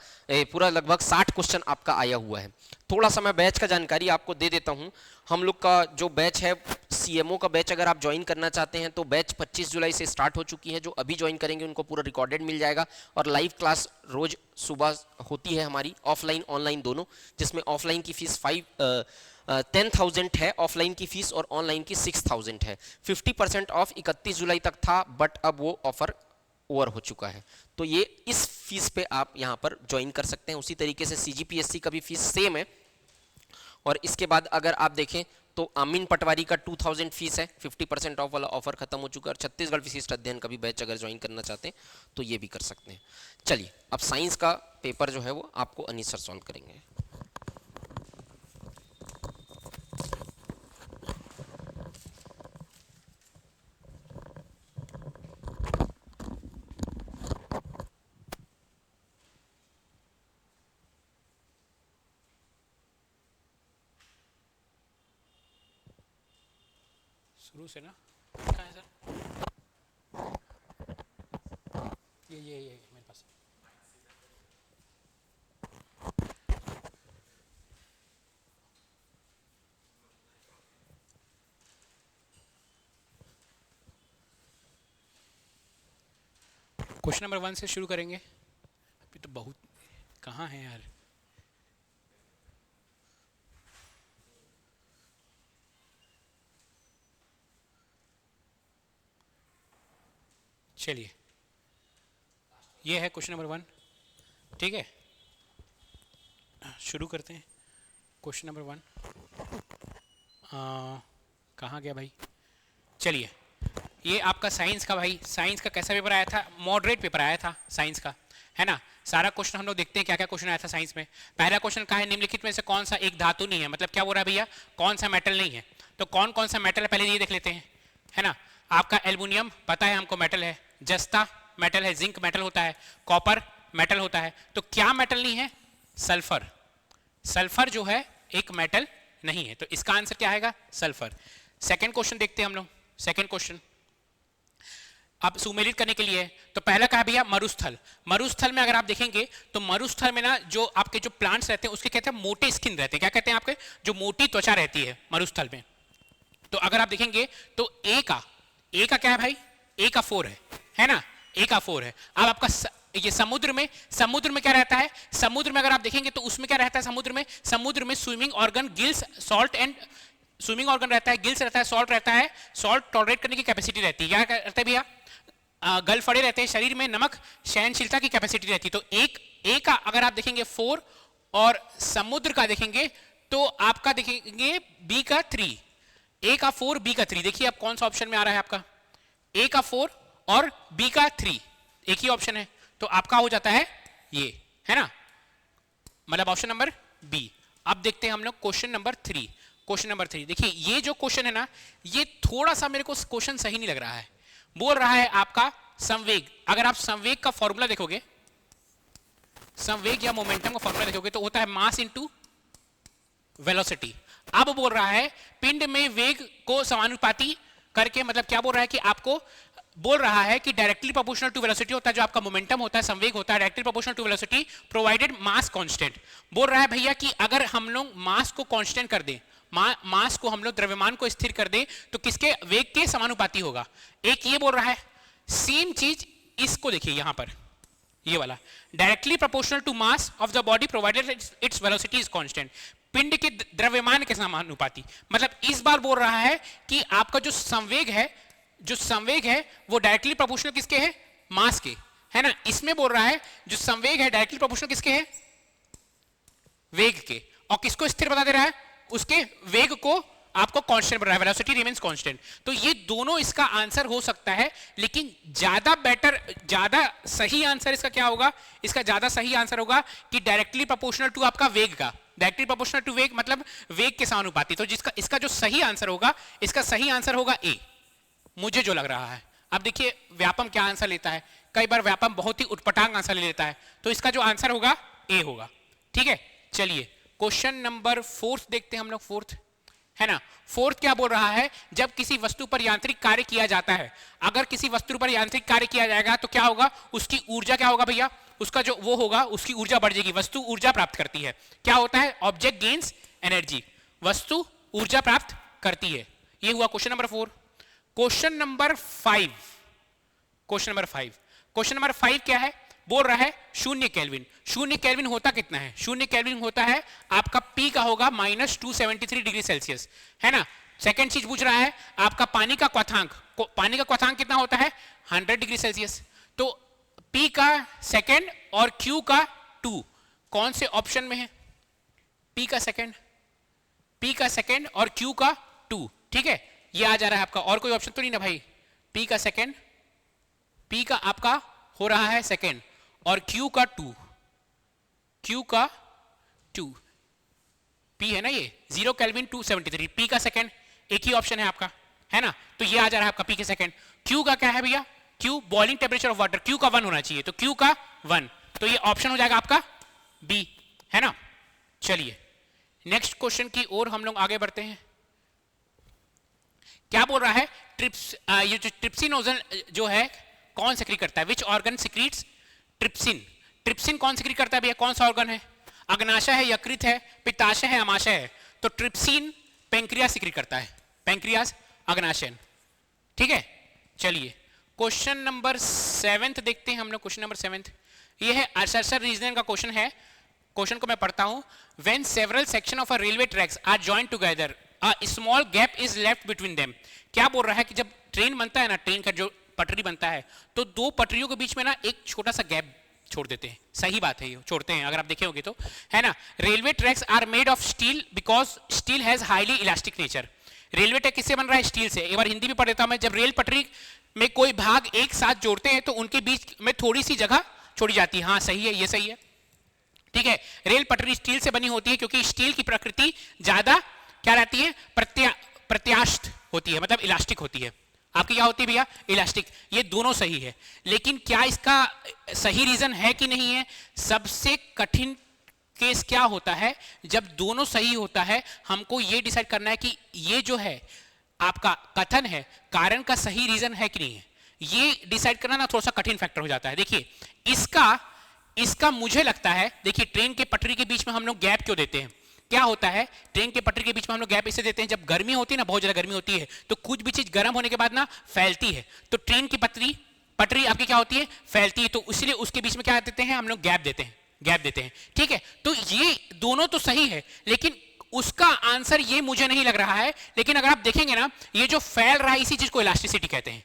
पूरा लगभग 60 क्वेश्चन आपका आया हुआ है। थोड़ा सा मैं बैच का जानकारी आपको दे देता हूं। हम लोग का जो बैच है सीएमओ का बैच, अगर आप ज्वाइन करना चाहते हैं तो बैच 25 जुलाई से स्टार्ट हो चुकी है। जो अभी ज्वाइन करेंगे उनको पूरा रिकॉर्डेड मिल जाएगा, और लाइव क्लास रोज सुबह होती है हमारी, ऑफलाइन ऑनलाइन दोनों, जिसमें ऑफलाइन की फीस 10,000 है ऑफलाइन की फीस, और ऑनलाइन की 6,000 है। 50% ऑफ 31 जुलाई तक था, बट अब वो ऑफर ओवर हो चुका है। तो ये इस फीस पे आप यहाँ पर ज्वाइन कर सकते हैं। उसी तरीके से सीजीपीएससी का भी फीस सेम है। और इसके बाद अगर आप देखें तो अमीन पटवारी का 2000 फीस है, 50% ऑफ वाला ऑफर खत्म हो चुका है। और छत्तीसगढ़ विशिष्ट अध्ययन का भी बैच अगर ज्वाइन करना चाहते हैं तो ये भी कर सकते हैं। चलिए अब साइंस का पेपर जो है वो आपको अनीस सर सॉल्व करेंगे। शुरू से ना, कहाँ है सर? ये मेरे पास। क्वेश्चन नंबर 1 से शुरू करेंगे। अभी तो बहुत, कहाँ है यार? चलिए, ये है क्वेश्चन नंबर 1, ठीक है। शुरू करते हैं। क्वेश्चन नंबर 1 कहाँ गया भाई? चलिए, ये आपका साइंस का, भाई साइंस का कैसा पेपर आया था? मॉडरेट पेपर आया था साइंस का, है ना। सारा क्वेश्चन हम लोग देखते हैं क्या क्या क्वेश्चन आया था साइंस में। पहला क्वेश्चन कहा है, निम्नलिखित में से कौन सा एक धातु नहीं है। मतलब क्या बोल रहा है भैया, कौन सा मेटल नहीं है। तो कौन कौन सा मेटल है पहले ये देख लेते हैं, है ना। आपका एल्युमिनियम पता है हमको मेटल है, जस्ता मेटल है, जिंक मेटल होता है, कॉपर मेटल होता है। तो क्या मेटल नहीं है? सल्फर। सल्फर जो है एक मेटल नहीं है, तो इसका आंसर क्या आएगा? सल्फर। सेकंड क्वेश्चन देखते हैं हम लोग। सेकंड क्वेश्चन अब सुमेलित करने के लिए, तो पहला कहा भैया मरुस्थल। मरुस्थल में अगर आप देखेंगे तो मरुस्थल में ना जो आपके जो प्लांट्स रहते हैं उसके कहते हैं मोटे स्किन रहते हैं। क्या कहते हैं? आपके जो मोटी त्वचा रहती है मरुस्थल में। तो अगर आप देखेंगे तो ए का क्या है भाई? ए का 4 है ना, ए का 4 है। अब आपका ये समुद्र में क्या रहता है? समुद्र में अगर आप देखेंगे तो उसमें क्या रहता है? समुद्र में swimming organ, gills, salt and swimming organ रहता है, गिल्स रहता है, सॉल्ट रहता है, सॉल्ट टॉलरेट करने की कैपेसिटी रहती है। क्या रहता है भैया? गल फड़े रहते हैं, शरीर में नमक सहनशीलता की कैपेसिटी रहती है। तो एक ए का अगर आप देखेंगे 4 और समुद्र का देखेंगे तो आपका देखेंगे बी का 3। ए का 4 बी का 3। देखिए अब कौन सा ऑप्शन में आ रहा है आपका? ए का 4 और बी का 3 एक ही ऑप्शन है, तो आपका हो जाता है ये, है ना, मतलब ऑप्शन नंबर बी। अब देखते हैं हम लोग क्वेश्चन नंबर 3। क्वेश्चन नंबर 3 देखिए, ये जो क्वेश्चन है ना, ये थोड़ा सा मेरे को क्वेश्चन सही नहीं लग रहा है। बोल रहा है आपका संवेग। अगर आप संवेग का फॉर्मूला देखोगे, संवेग या मोमेंटम का फॉर्मूला देखोगे तो होता है मास इनटू वेलोसिटी। अब बोल रहा है पिंड में वेग को समानुपाती करके, मतलब क्या बोल रहा है कि आपको बोल रहा है कि डायरेक्टली प्रोपोर्शनल टू वेलोसिटी होता है जो आपका मोमेंटम होता है, संवेग होता है directly proportional to velocity provided mass constant. बोल रहा है भैया कि अगर हम लोग मास को कांस्टेंट कर दें, मास को हम लोग द्रव्यमान को स्थिर कर दें तो किसके वेग के समानुपाती होगा। एक ये बोल रहा है। सेम चीज इसको देखिए, यहां पर ये वाला directly proportional to mass of the body provided its velocity is constant, पिंड के द्रव्यमान के समानुपाती। मतलब इस बार बोल रहा है कि आपका जो संवेग है वो डायरेक्टली प्रोपोर्शनल किसके है, मास के, है ना। इसमें बोल रहा है जो संवेग है डायरेक्टली प्रोपोर्शनल किसके है, वेग के, और किसको स्थिर बता दे रहा है, उसके वेग को आपको कांस्टेंट बता रहा है, वेलोसिटी रिमेन्स कांस्टेंट। तो ये दोनों इसका आंसर हो सकता है, लेकिन ज्यादा सही आंसर इसका क्या होगा, इसका ज्यादा सही आंसर होगा कि डायरेक्टली प्रोपोर्शनल टू आपका वेग का, डायरेक्टली प्रोपोर्शनल टू वेग मतलब वेग के समानुपाती। तो जिसका इसका जो सही आंसर होगा, इसका सही आंसर होगा ए, मुझे जो लग रहा है। अब देखिए व्यापम क्या आंसर लेता है, कई बार व्यापम बहुत ही उटपटांग आंसर ले लेता है, तो इसका जो आंसर होगा ए होगा। ठीक है, चलिए क्वेश्चन नंबर 4 देखते हैं हम लोग। 4 है ना, 4 क्या बोल रहा है, जब किसी वस्तु पर यांत्रिक कार्य किया जाता है, अगर किसी वस्तु पर यांत्रिक कार्य किया जाएगा तो क्या होगा, उसकी ऊर्जा क्या होगा भैया, उसका जो वो होगा उसकी ऊर्जा बढ़ जाएगी, वस्तु ऊर्जा प्राप्त करती है। क्या होता है, ऑब्जेक्ट गेन्स एनर्जी, वस्तु ऊर्जा प्राप्त करती है। ये हुआ क्वेश्चन नंबर 4। क्वेश्चन नंबर 5 क्या है, बोल रहा है 0 केल्विन। 0 केल्विन होता कितना है, 0 केल्विन होता है आपका P का होगा -273 डिग्री सेल्सियस, है ना। सेकंड चीज पूछ रहा है आपका पानी का क्वथांक कितना होता है, 100 डिग्री सेल्सियस। तो P का सेकंड और Q का 2 कौन से ऑप्शन में है, P का सेकंड और Q का 2। ठीक है, ये आ जा रहा है आपका, और कोई ऑप्शन तो नहीं ना भाई। P का सेकंड, P का आपका हो रहा है सेकंड और Q का 2, P है ना, ये 0 केल्विन 273, P का सेकंड एक ही ऑप्शन है आपका, है ना। तो ये आ जा रहा है आपका P के सेकंड। Q का क्या है भैया, Q boiling temperature of water, Q का 1 होना चाहिए, तो Q का 1, तो ये ऑप्शन हो जाएगा आपका B, है ना। चलिए नेक्स्ट क्वेश्चन की ओर हम लोग आगे बढ़ते हैं। क्या बोल रहा है, ये जो ट्रिप्सिन ओजन जो है कौन सिक्रीट करता है, विच ऑर्गन सिक्रीट्स ट्रिप्सिन कौन सिक्रीट करता है भैया, कौन सा ऑर्गन है, अग्नाशय है, यकृत है, पित्ताशय है, अमाशय है। तो ट्रिप्सिन पेंक्रियास सिक्रीट करता है, पेंक्रियास अग्नाशय। ठीक है, चलिए क्वेश्चन नंबर 7 देखते हैं हम लोग। क्वेश्चन नंबर 7 ये है अल्सर रीजन का क्वेश्चन है। क्वेश्चन को मैं पढ़ता हूं। When several section of a railway tracks are joined together a small gap is left between them. क्या बोल रहा है कि जब ट्रेन बनता है ना, ट्रेन का जो पटरी बनता है, तो दो पटरियों के बीच में ना एक छोटा सा गैप छोड़ देते हैं। सही बात है, ये छोड़ते हैं, अगर आप देखे होंगे तो, है ना। Railway tracks are made of steel because steel has highly elastic nature. Railway track किससे बन रहा है, स्टील से। एक बार हिंदी में पढ़ देता हूं मैं। जब रेल पटरी में कोई भाग एक साथ जोड़ते हैं तो उनके बीच में थोड़ी सी जगह छोड़ी जाती है। हाँ सही है, ये सही है, ठीक है। रेल पटरी स्टील से बनी होती है क्योंकि स्टील की प्रकृति ज्यादा क्या रहती है, प्रत्यास्थ होती है, मतलब इलास्टिक होती है। आपकी क्या होती है भैया, इलास्टिक। ये दोनों सही है, लेकिन क्या इसका सही रीजन है कि नहीं है। सबसे कठिन केस क्या होता है, जब दोनों सही होता है, हमको ये डिसाइड करना है कि ये जो है आपका कथन है, कारण का सही रीजन है कि नहीं है। ये डिसाइड करना ना थोड़ा सा कठिन फैक्टर हो जाता है। देखिए इसका मुझे लगता है, देखिए ट्रेन के पटरी के बीच में हम लोग गैप क्यों देते हैं। क्या होता है, ट्रेन के पटरी के बीच में हम लोग गैप इसे देते हैं, जब गर्मी होती है ना, बहुत ज्यादा गर्मी होती है, तो कुछ भी चीज गर्म होने के बाद ना फैलती है, तो ट्रेन की पटरी आपकी क्या होती है, फैलती है। तो इसलिए उसके बीच में क्या देते हैं, हम लोग गैप देते हैं, ठीक है। तो ये दोनों तो सही है, लेकिन उसका आंसर ये मुझे नहीं लग रहा है। लेकिन अगर आप देखेंगे ना, ये जो फैल रहा है इसी चीज को इलास्टिसिटी कहते हैं।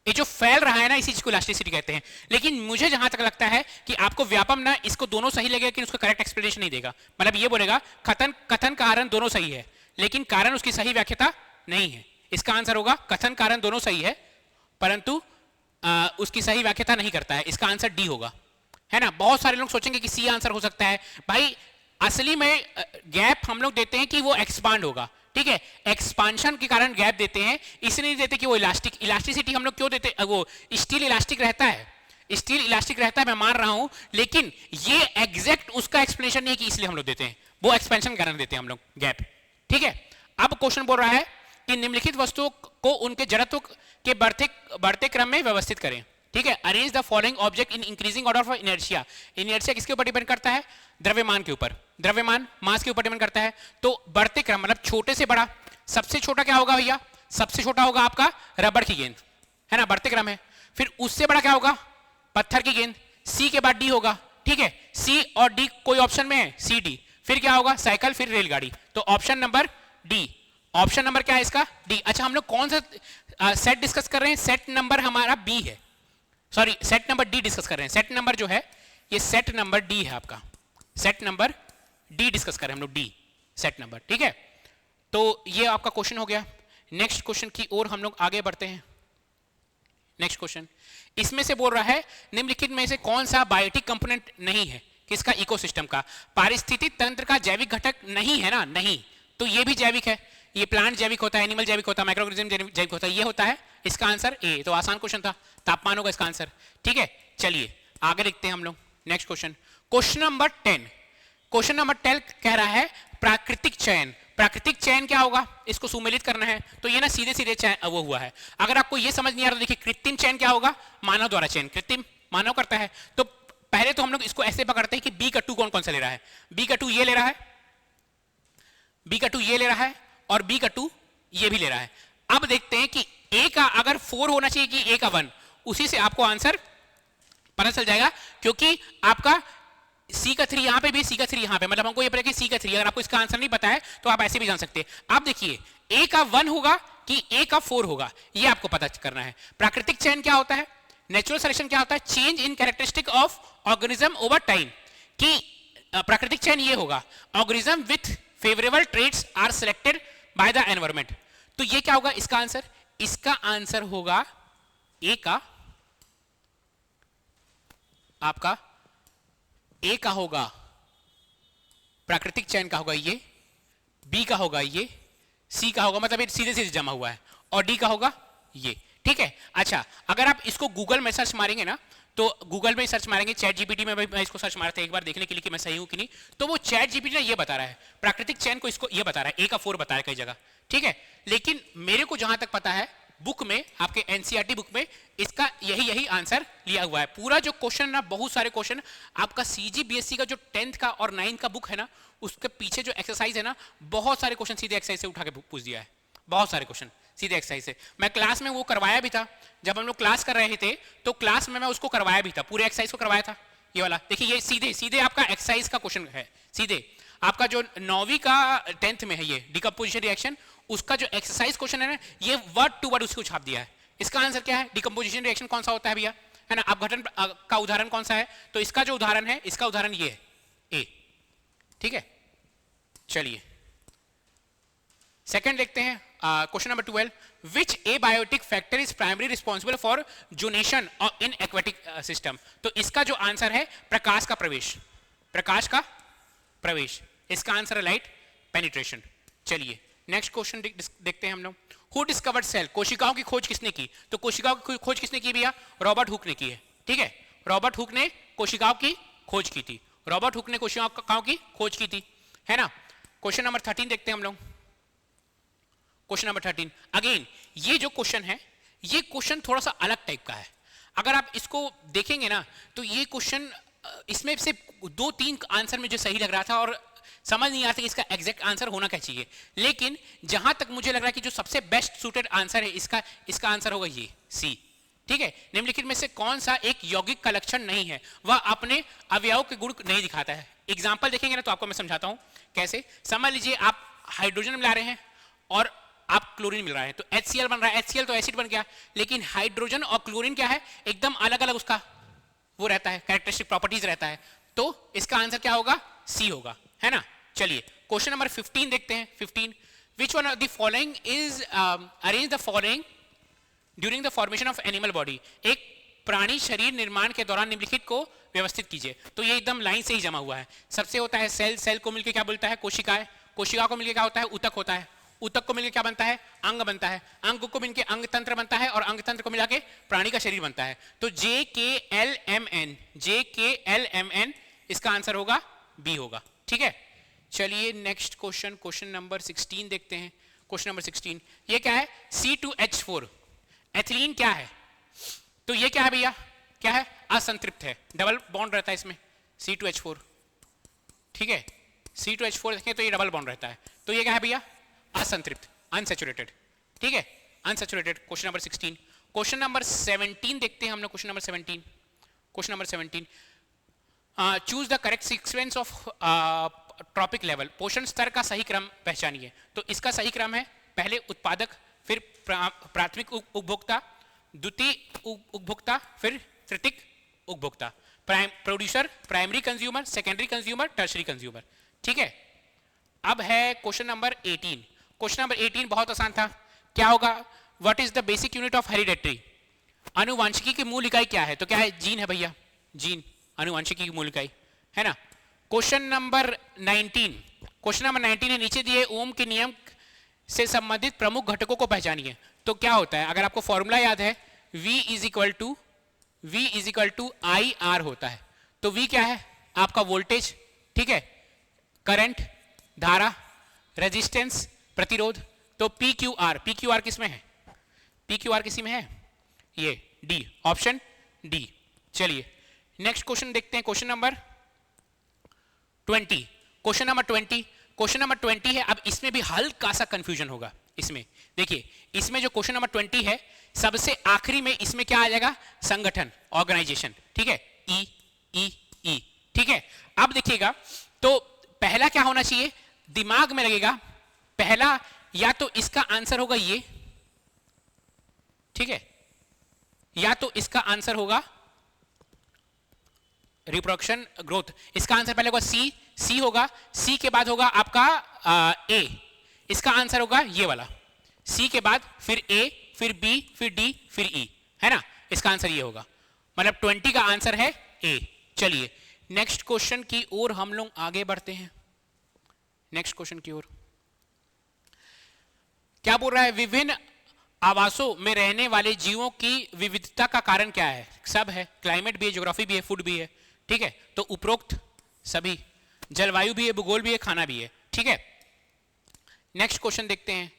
ये जो फैल रहा है ना, इसी चीज को इलास्टिसिटी कहते हैं। लेकिन मुझे जहां तक लगता है कि आपको व्यापम ना इसको दोनों सही लगेगा, लेकिन उसका करेक्ट एक्सप्लेनेशन नहीं देगा। मतलब ये बोलेगा कथन कारण दोनों सही है, लेकिन कारण उसकी सही व्याख्या नहीं है। इसका आंसर होगा कथन कारण दोनों सही है, परंतु उसकी सही व्याख्या नहीं करता है। इसका आंसर डी होगा, है ना। बहुत सारे लोग सोचेंगे कि सी आंसर हो सकता है। भाई असली में गैप हम लोग देते हैं कि वो एक्सपांड होगा, ठीक है। एक्सपांशन के कारण गैप देते हैं, इसलिए नहीं देते कि वो इलास्टिसिटी हम लोग क्यों देते, वो स्टील इलास्टिक रहता है, मैं मान रहा हूं, लेकिन ये एग्जैक्ट उसका एक्सप्लेनेशन नहीं है कि इसलिए हम लोग देते हैं, वो एक्सपेंशन के कारण देते हैं हम लोग गैप, ठीक है। अब क्वेश्चन बोल रहा है कि निम्नलिखित वस्तुओं को उनके जड़त्व के बढ़ते क्रम में व्यवस्थित करें, ठीक है। Arrange the following object in increasing order of inertia. Inertia किसके ऊपर डिपेंड करता है, द्रव्यमान के ऊपर, द्रव्यमान मास के ऊपर डिपेंड करता है। तो बढ़ते क्रम मतलब छोटे से बड़ा, सबसे छोटा क्या होगा भैया, सबसे छोटा होगा आपका रबड़ की गेंद, है ना, बढ़ते क्रम है। फिर उससे बड़ा क्या होगा, पत्थर की गेंद, सी के बाद डी होगा, ठीक है, सी और डी कोई ऑप्शन में है, सी डी, फिर क्या होगा, साइकिल, फिर रेलगाड़ी, तो option number D, option number क्या है इसका, डी। अच्छा, हम लोग कौन सा सेट डिस्कस कर रहे हैं, सेट नंबर हमारा बी है, sorry set number D discuss कर रहे हैं, सेट नंबर जो है ये सेट नंबर डी है आपका, सेट नंबर डी डिस्कस कर रहे हैं हम लोग, डी सेट नंबर, ठीक है। तो ये आपका क्वेश्चन हो गया। नेक्स्ट क्वेश्चन की ओर हम लोग आगे बढ़ते हैं। नेक्स्ट क्वेश्चन इसमें से बोल रहा है निम्नलिखित में से कौन सा बायोटिक कंपोनेंट नहीं है, किसका, इकोसिस्टम का, पारिस्थितिक तंत्र का जैविक घटक नहीं है ना, नहीं, तो ये भी जैविक है, ये प्लांट जैविक होता है, एनिमल जैविक होता है, माइक्रोऑर्गेनिज्म जैविक होता है, ये होता है इसका आंसर ए। तो आसान क्वेश्चन था, तापमान होगा इसका आंसर, ठीक है। चलिए आगे देखते हैं हम लोग next question, question number 10। Question number 10 कह रहा है प्राकृतिक चयन, प्राकृतिक चयन क्या होगा, इसको सुमेलित करना है, तो ये ना सीधे सीधे चयन वो हुआ है। अगर आपको ये समझ नहीं आ रहा, देखिए कृत्रिम चयन क्या होगा, मानव द्वारा चयन, कृत्रिम मानव करता है। तो पहले तो हम लोग इसको ऐसे पकड़ते हैं कि बी का 2 कौन कौन सा ले रहा है, बी का 2 ये ले रहा है, बी का 2 ये ले रहा है, और बी का 2 ये भी ले रहा है। अब देखते हैं कि ए का अगर 4 होना चाहिए कि ए का 1, उसी से आपको आंसर पता चल जाएगा, क्योंकि आपका सी का 3 यहां पे भी, सी का 3 यहां पे, मतलब हमको ये पता है कि सी का 3, अगर आपको इसका आंसर नहीं पता है तो आप ऐसे भी जान सकते हैं। आप देखिए ए का 1 होगा कि ए का 4 होगा, ये आपको पता करना है। प्राकृतिक चयन क्या होता है, नेचुरल सिलेक्शन क्या होता है, change in characteristic of organism over time, कि प्राकृतिक चयन ये होगा, organism with favourable traits are selected by the environment. तो ये क्या होगा इसका आंसर, इसका आंसर होगा ए का, आपका ए का होगा प्राकृतिक चयन का होगा ये, बी का होगा ये, सी का होगा, मतलब ये सीधे सीधे जमा हुआ है, और डी का होगा ये, ठीक है। अच्छा, अगर आप इसको गूगल में सर्च मारेंगे ना, तो गूगल में सर्च मारेंगे, चैट जीपीटी में भी मैं इसको सर्च मारा था एक बार देखने के लिए कि मैं सही हूं कि नहीं, तो वो चैट जीपीटी ना ये बता रहा है प्राकृतिक चयन को, इसको ये बता रहा है ए का 4 बता रहा है कई जगह, ठीक है। लेकिन मेरे को जहां तक पता है बुक में, आपके एनसीईआरटी बुक में इसका यही आंसर लिया हुआ है। पूरा जो क्वेश्चन ना, बहुत सारे क्वेश्चन आपका सीजीबीएसई का जो 10th का और 9th का बुक है ना, उसके पीछे जो एक्सरसाइज है ना, बहुत सारे क्वेश्चन सीधे एक्सरसाइज से उठा के पूछ दिया है, बहुत सारे क्वेश्चन सीधे एक्सरसाइज से। मैं क्लास में वो करवाया भी था, जब हम लोग क्लास कर रहे थे तो क्लास में मैं उसको करवाया भी था, पूरे एक्सरसाइज को करवाया था, ये वाला देखिए, ये सीधे सीधे आपका एक्सरसाइज का क्वेश्चन है, सीधे आपका जो 9वीं का 10th में है ये डिकम्पोजिशन रिएक्शन, उसका जो एक्सरसाइज क्वेश्चन है ना, ये वर्ड टू वर्ड उसको छाप दिया है। इसका आंसर क्या है, डिकम्पोजिशन रिएक्शन कौन सा होता है भैया, है ना, अपघटन का उदाहरण कौन सा है, तो इसका जो उदाहरण है, इसका उदाहरण ये है ए, ठीक है। चलिए सेकंड देखते हैं, question number 12, which abiotic factor is primary responsible for zonation in aquatic system. तो इसका जो आंसर है प्रकाश का प्रवेश, प्रकाश का प्रवेश, इसका आंसर है लाइट पेनिट्रेशन। चलिए नेक्स्ट क्वेश्चन देखते हैं हम लोग, हु डिस्कवर्ड सेल, कोशिकाओं की खोज किसने की, तो कोशिकाओं की खोज किसने की भैया, रॉबर्ट हुक ने की है, ठीक है। रॉबर्ट हुक ने कोशिकाओं की खोज की थी, रॉबर्ट हुक ने कोशिकाओं की खोज की थी, है ना। क्वेश्चन नंबर 13 देखते हैं हम लोग, क्वेश्चन नंबर 13 अगेन, ये जो क्वेश्चन है, ये क्वेश्चन थोड़ा सा अलग टाइप का है। अगर आप इसको देखेंगे ना, तो ये क्वेश्चन, इसमें से 2-3 आंसर मुझे सही लग रहा था और समझ नहीं आता कि इसका एग्जैक्ट आंसर होना क्या चाहिए, लेकिन जहां तक मुझे लग रहा है कि जो सबसे बेस्ट सूटेड आंसर है इसका आंसर होगा ये सी, ठीक है। निम्नलिखित में से कौन सा एक यौगिक का लक्षण नहीं है, वह अपने अवयव के गुण नहीं दिखाता है। एग्जाम्पल देखेंगे ना तो आपको मैं समझाता हूं कैसे। समझ लीजिए आप हाइड्रोजन मिला रहे हैं और आप क्लोरीन मिल रहा है, तो HCl बन रहा है, HCl तो एसिड बन गया, लेकिन हाइड्रोजन और क्लोरीन क्या है, एकदम अलग अलग उसका वो रहता है, कैरेक्टरिस्टिक प्रॉपर्टीज रहता है, तो इसका आंसर क्या होगा, सी होगा, है ना। चलिए क्वेश्चन नंबर 15 देखते हैं। 15, which one of the following is arrange the following during the formation of animal body, एक प्राणी शरीर निर्माण के दौरान निम्नलिखित को व्यवस्थित कीजिए। तो ये एकदम लाइन से ही जमा हुआ है। सबसे होता है सेल, सेल को मिलकर क्या बोलता है, कोशिकाएं, कोशिका को मिलकर क्या होता है, ऊतक होता है, ऊतक को मिलकर क्या बनता है, अंग बनता है, अंग को मिलकर अंग तंत्र बनता है, और अंग तंत्र को मिला के प्राणी का शरीर बनता है। तो JKLMN, JKLMN इसका आंसर होगा बी होगा, ठीक है। चलिए नेक्स्ट क्वेश्चन, क्वेश्चन नंबर 16 देखते हैं। क्वेश्चन नंबर 16, ये क्या है, C2H4, एथिलीन क्या है, तो ये क्या है भैया, क्या है, असंतृप्त है, डबल बॉन्ड रहता है इसमें, C2H4, ठीक है। C2H4 देखें तो ये डबल बॉन्ड रहता है, तो ये क्या है भैया, असंतृप्त, अनसैचुरेटेड, ठीक है, unsaturated. Question number 16, question number 17 देखते हैं हम लोग। Question number 17, question number 17, choose the correct sequence of trophic level, पोषण स्तर का सही क्रम पहचानिए। तो इसका सही क्रम है पहले उत्पादक, फिर प्राथमिक उपभोक्ता, द्वितीय उपभोक्ता, फिर तृतीयक उपभोक्ता, producer, primary consumer, secondary consumer, tertiary consumer. ठीक है, अब है क्वेश्चन नंबर 18। क्वेश्चन नंबर 18 बहुत आसान था। क्या होगा? What is the basic unit of hereditary? आनुवांशिकी की मूल इकाई क्या है? तो क्या है? जीन है भैया, जीन आनुवांशिकी की मूल इकाई है ना। क्वेश्चन नंबर 19, क्वेश्चन नंबर 19 है नीचे दिए ओम के नियम से संबंधित प्रमुख घटकों को पहचानिए। तो क्या होता है? अगर आपको फॉर्मूला याद है, V is equal to I R होता है। तो V क्या है? आपका वोल्टेज, ठीक है, करंट, धारा, रेजिस्टेंस, प्रतिरोध। तो PQR किस में है? PQR किसी में है? ये डी, ऑप्शन डी। चलिए नेक्स्ट क्वेश्चन देखते हैं, क्वेश्चन नंबर 20। क्वेश्चन नंबर 20 है। अब इसमें भी हल्का सा कंफ्यूजन होगा। इसमें देखिए, इसमें जो क्वेश्चन नंबर 20 है, सबसे आखिरी में इसमें क्या आ जाएगा? संगठन, ऑर्गेनाइजेशन। ठीक है, ई। ठीक है, अब देखिएगा तो पहला क्या होना चाहिए? दिमाग में लगेगा पहला, या तो इसका आंसर होगा ये, ठीक है, या तो इसका आंसर होगा रिप्रोडक्शन ग्रोथ। इसका आंसर पहले होगा सी होगा, सी के बाद होगा आपका ए। इसका आंसर होगा ये वाला, सी के बाद फिर ए, फिर बी, फिर डी, फिर ई, है ना। इसका आंसर ये होगा, मतलब 20 का आंसर है ए। चलिए नेक्स्ट क्वेश्चन की ओर हम लोग आगे बढ़ते हैं। नेक्स्ट क्वेश्चन की ओर क्या बोल रहा है? विभिन्न आवासों में रहने वाले जीवों की विविधता का कारण क्या है? सब है, क्लाइमेट भी है, ज्योग्राफी भी है, फूड भी है। ठीक है, तो उपरोक्त सभी, जलवायु भी है, भूगोल भी है, खाना भी है। ठीक है, नेक्स्ट क्वेश्चन देखते हैं।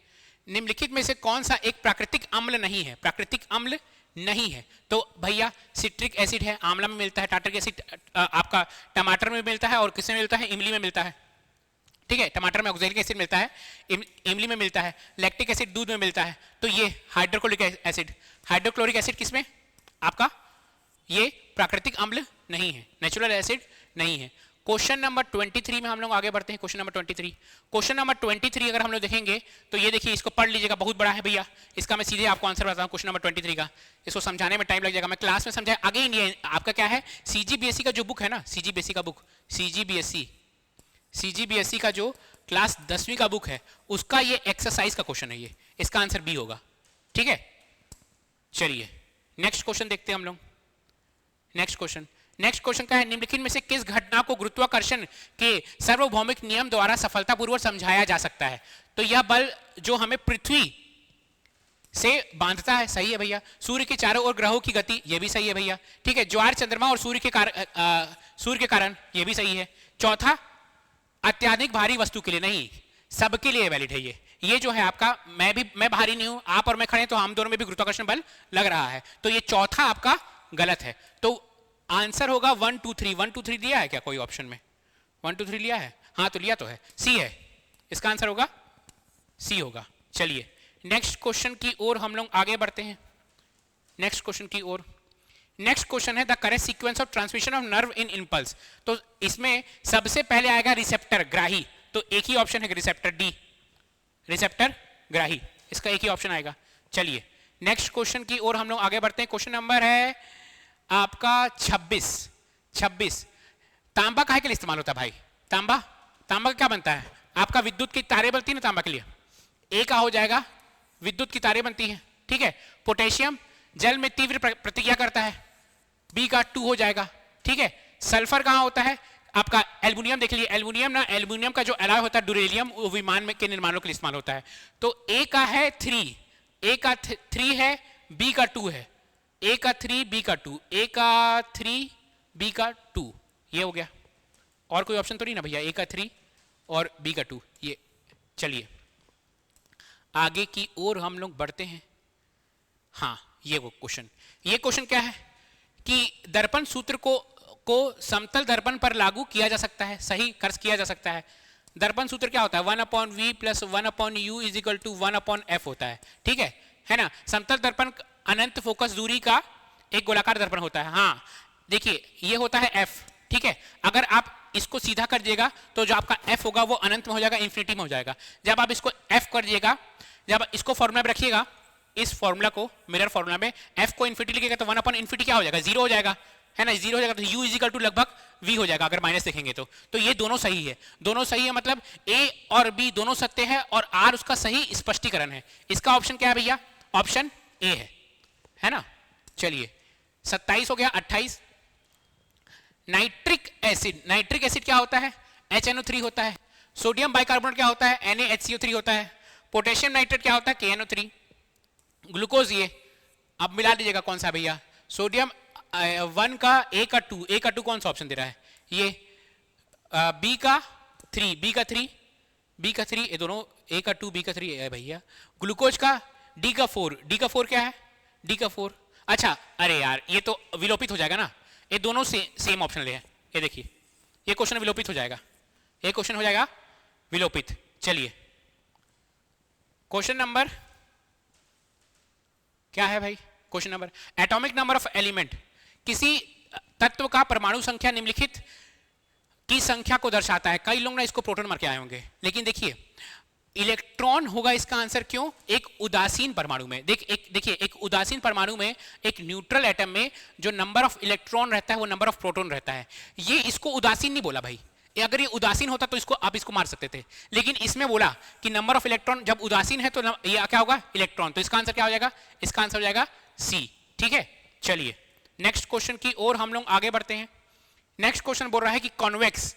निम्नलिखित में से कौन सा एक प्राकृतिक अम्ल नहीं है? प्राकृतिक अम्ल नहीं है तो भैया सिट्रिक एसिड है, आंवला में मिलता है। टार्टरिक एसिड आपका टमाटर में मिलता है, और किसमें मिलता है? इमली में मिलता है। ठीक है, टमाटर में ऑक्सैलिक एसिड मिलता है, इमली में मिलता है। लैक्टिक एसिड दूध में मिलता है। तो ये हाइड्रोक्लोरिक एसिड, हाइड्रोक्लोरिक एसिड किसमें? आपका ये प्राकृतिक अम्ल नहीं है, नेचुरल एसिड नहीं है। क्वेश्चन नंबर 23 में हम लोग आगे बढ़ते हैं। क्वेश्चन नंबर 23, क्वेश्चन नंबर 23 अगर हम लोग देखेंगे तो ये देखिए, इसको पढ़ लीजिएगा, बहुत बड़ा है भैया। इसका मैं सीधे आपको आंसर बताऊं क्वेश्चन नंबर 23 का। इसको समझाने में टाइम लग जाएगा, मैं क्लास में समझाया। अगेन ये आपका क्या है? CGBSE का जो बुक है ना, CGBSE का बुक, CGBSE का जो क्लास 10वीं का बुक है, उसका ये एक्सरसाइज का क्वेश्चन है। ये इसका आंसर बी होगा। ठीक है, चलिए नेक्स्ट क्वेश्चन देखते हैं हम लोग। नेक्स्ट क्वेश्चन क्या है? निम्नलिखित में से किस घटना को गुरुत्वाकर्षण के सार्वभौमिक नियम द्वारा सफलतापूर्वक समझाया जा सकता है? तो यह बल जो हमें पृथ्वी से बांधता है, सही है भैया। सूर्य के चारों ओर ग्रहों की गति, यह भी सही है भैया। ठीक है, ज्वार चंद्रमा और सूर्य के कारण, यह भी सही है। चौथा, अत्याधिक भारी वस्तु के लिए नहीं, सबके लिए वैलिड है ये जो है आपका, मैं भारी नहीं हूं, आप और मैं खड़े, तो हम दोनों में भी गुरुत्वाकर्षण बल लग रहा है। तो ये चौथा आपका गलत है। तो आंसर होगा 1 2 3। 1 2 3 दिया है क्या कोई ऑप्शन में? 1 2 3 लिया है? हाँ, तो लिया तो है, सी है। इसका आंसर होगा सी होगा। चलिए नेक्स्ट क्वेश्चन की ओर हम लोग आगे बढ़ते हैं। नेक्स्ट क्वेश्चन है the correct sequence of transmission of nerve in impulse. तो इसमें सबसे पहले आएगा रिसेप्टर, ग्राही। तो एक ही ऑप्शन है रिसेप्टर, डी, रिसेप्टर ग्राही, इसका एक ही ऑप्शन आएगा। चलिए नेक्स्ट क्वेश्चन की ओर हम लोग आगे बढ़ते हैं। क्वेश्चन नंबर है आपका 26। तांबा काहे के लिए इस्तेमाल होता है भाई? तांबा का क्या बनता है? आपका विद्युत की तारें बनती है ना तांबा के लिए। ए का हो जाएगा, विद्युत की तारें बनती हैं। ठीक है, पोटेशियम जल में तीव्र प्रतिक्रिया करता है, बी का 2 हो जाएगा। ठीक है, सल्फर कहां होता है? आपका एल्युमिनियम देख लीजिए, एल्युमिनियम का जो एलॉय होता है ड्यूरेलियम, वो विमान में के निर्माणों के लिए इस्तेमाल होता है। तो ए का है 3, ए का 3 है, बी का 2 है। ए का 3, बी का 2, ए का 3, बी का 2, ये हो गया। और कोई ऑप्शन तो नहीं ना भैया? ए का 3 और बी का 2, ये। चलिए आगे की ओर हम लोग बढ़ते हैं। हाँ, ये वो क्वेश्चन क्या है कि दर्पण सूत्र को समतल दर्पण पर लागू किया जा सकता है, सही कर्ज किया जा सकता है। दर्पण सूत्र क्या होता है? 1/v + 1/u = 1/f होता है। ठीक है ना। समतल दर्पण अनंत फोकस दूरी का एक गोलाकार दर्पण होता है। हाँ, देखिए ये होता है F, ठीक है। अगर आप इसको सीधा कर दिएगा तो जो आपका F होगा वो अनंत में हो जाएगा, इन्फिनिटी में हो जाएगा। जब आप इसको F कर दिएगा, जब इसको फॉर्मूला में रखिएगा, इस फॉर्मूला को मिरर फॉर्मूला में F को इन्फिनिटी लिखिएगा तो 1/इन्फिनिटी क्या हो जाएगा, 0 हो जाएगा, है ना, 0 हो जाएगा। तो U इजिकल टू लगभग V हो जाएगा अगर माइनस देखेंगे तो ये दोनों सही है, दोनों सही है, मतलब A और B दोनों सत्य है और R उसका सही स्पष्टीकरण है। इसका ऑप्शन क्या है भैया, ऑप्शन A है ना। चलिए 27 हो गया। 28 नाइट्रिक एसिड, नाइट्रिक एसिड क्या होता है, HNO3 होता है। सोडियम बाइकार्बोनेट क्या होता है, NaHCO3 होता है। पोटेशियम नाइट्रेट क्या होता है, KNO3। ग्लूकोज ये अब मिला दीजिएगा कौन सा भैया, सोडियम 1 का A का 2, A का 2 कौन सा ऑप्शन दे रहा है, ये B का 3, ये दोनों A का 2 B का 3 है भैया। ग्लूकोज का D का 4 क्या है, D का 4। अच्छा अरे यार ये तो विलोपित हो जाएगा ना, ये दोनों सेम ऑप्शन ले हैं। ये देखिए ये क्वेश्चन विलोपित हो जाएगा, ये क्वेश्चन हो जाएगा विलोपित। चलिए क्वेश्चन नंबर क्या है भाई, question number atomic number of element, किसी तत्व का परमाणु संख्या निम्नलिखित की संख्या को दर्शाता है। कई लोग ना इसको प्रोटॉन मार के आए होंगे, लेकिन देखिए इलेक्ट्रॉन होगा इसका आंसर। क्यों, एक उदासीन परमाणु में देखिए एक उदासीन परमाणु में, एक न्यूट्रल एटम में जो नंबर ऑफ इलेक्ट्रॉन रहता है वो नंबर ऑफ प्रोटॉन रहता है। ये इसको उदासीन नहीं बोला भाई, अगर ये उदासीन होता तो इसको आप इसको मार सकते थे, लेकिन इसमें बोला कि नंबर ऑफ इलेक्ट्रॉन जब उदासीन है तो ये क्या होगा, इलेक्ट्रॉन। तो इसका आंसर क्या हो जाएगा, इसका आंसर हो जाएगा सी। ठीक है चलिए नेक्स्ट क्वेश्चन की ओर हम लोग आगे बढ़ते हैं। नेक्स्ट क्वेश्चन बोल रहा है कि convex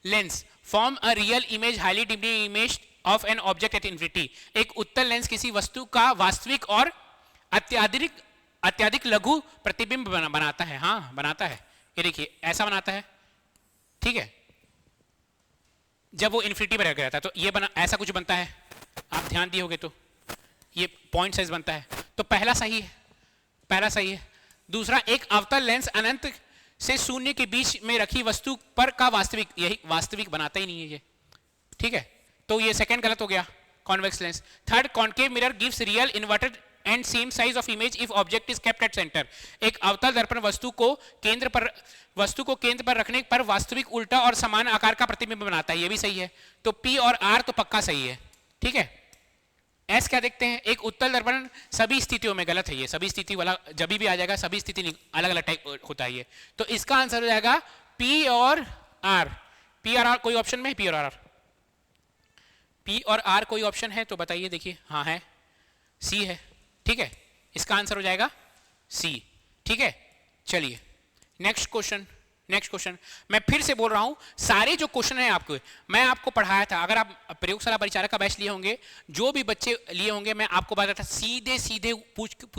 lens form a real image highly deemed image of an object at infinity. एक उत्तल लेंस किसी वस्तु का वास्तविक और अत्यधिक लघु प्रतिबिंब बनाता है। हाँ बनाता है, ये देखिए ऐसा बनाता है, ठीक है, जब वो इन्फिनिटी में रह गया था तो ये बना ऐसा कुछ बनता है, आप ध्यान दिए होगे तो ये पॉइंट साइज बनता है। तो पहला सही है, पहला सही है। दूसरा, एक अवतल लेंस अनंत से शून्य के बीच में रखी वस्तु पर का वास्तविक, यही वास्तविक बनाता ही नहीं है ये, ठीक है, तो ये सेकंड गलत हो गया, convex lens. Third, concave mirror gives real inverted and same size of image if object is kept at centre. एक अवतल दर्पण वस्तु को केंद्र पर रखने पर वास्तविक उल्टा और समान आकार का प्रतिबिंब बनाता है, ये भी सही है। तो पी और आर तो पक्का सही है, ठीक है। एस क्या देखते हैं, एक उत्तल दर्पण सभी स्थितियों में, गलत है ये, सभी स्थिति वाला जब भी आ जाएगा, सभी स्थिति अलग अलग टाइप होता है ये। तो इसका आंसर हो जाएगा पी और आर। पी और आर कोई ऑप्शन में, पी और आर, पी और आर कोई ऑप्शन है तो बताइए, देखिए हाँ है, सी है, ठीक है, इसका आंसर हो जाएगा सी, ठीक है। चलिए नेक्स्ट क्वेश्चन, नेक्स्ट क्वेश्चन मैं फिर से बोल रहा हूं, सारे जो क्वेश्चन है आपको मैं आपको पढ़ाया था, अगर आप प्रयोगशाला परिचारक का बैच लिए होंगे, जो भी बच्चे लिए होंगे, मैं आपको बताया था, सीधे सीधे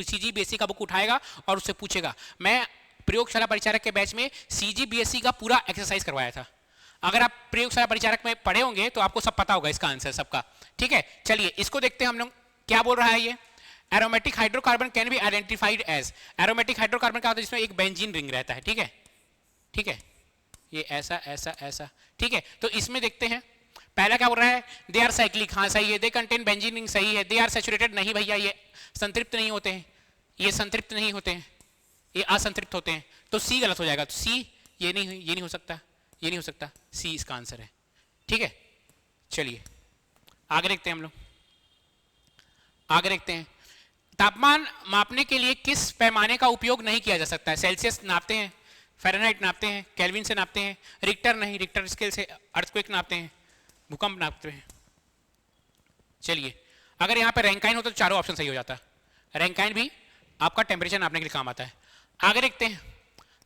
सीजी बीएससी का बुक उठाएगा और उससे पूछेगा। मैं प्रयोगशाला परिचारक के बैच में सीजी बीएससी का पूरा एक्सरसाइज करवाया था, अगर आप प्रयोगशाला परिचारक में पढ़े होंगे तो आपको सब पता होगा इसका आंसर सबका, ठीक है। चलिए इसको देखते हैं हम लोग क्या बोल रहा है ये। Aromatic hydrocarbon can be identified as, aromatic hydrocarbon क्या होता है, जिसमें एक बेंजीन रिंग रहता है, ठीक है, ठीक है, ये ऐसा ऐसा ऐसा, ठीक है। तो इसमें देखते हैं पहला क्या बोल रहा है, दे आर साइक्लिक, हाँ सही है। दे कंटेन बेंजीन रिंग, सही है। दे आर सैचुरेटेड, नहीं भैया ये संतृप्त नहीं होते हैं, ये संतृप्त नहीं होते हैं, ये असंतृप्त होते हैं, तो सी गलत हो जाएगा। तो सी ये नहीं हो सकता, ये नहीं हो सकता, सी इसका आंसर है, ठीक है। चलिए आगे देखते हैं हम लोग, आगे देखते हैं। तापमान मापने के लिए किस पैमाने का उपयोग नहीं किया जा सकता है। सेल्सियस नापते हैं, फ़ारेनहाइट नापते हैं, केल्विन से नापते हैं, रिक्टर नहीं, रिक्टर स्केल से अर्थक्वेक नापते हैं, भूकंप नापते हैं। चलिए अगर यहाँ पे रैंकाइन होता तो चारों ऑप्शन सही हो जाता। रैंकाइन भी आपका टेम्परेचर नापने के लिए काम आता है। आगे देखते हैं,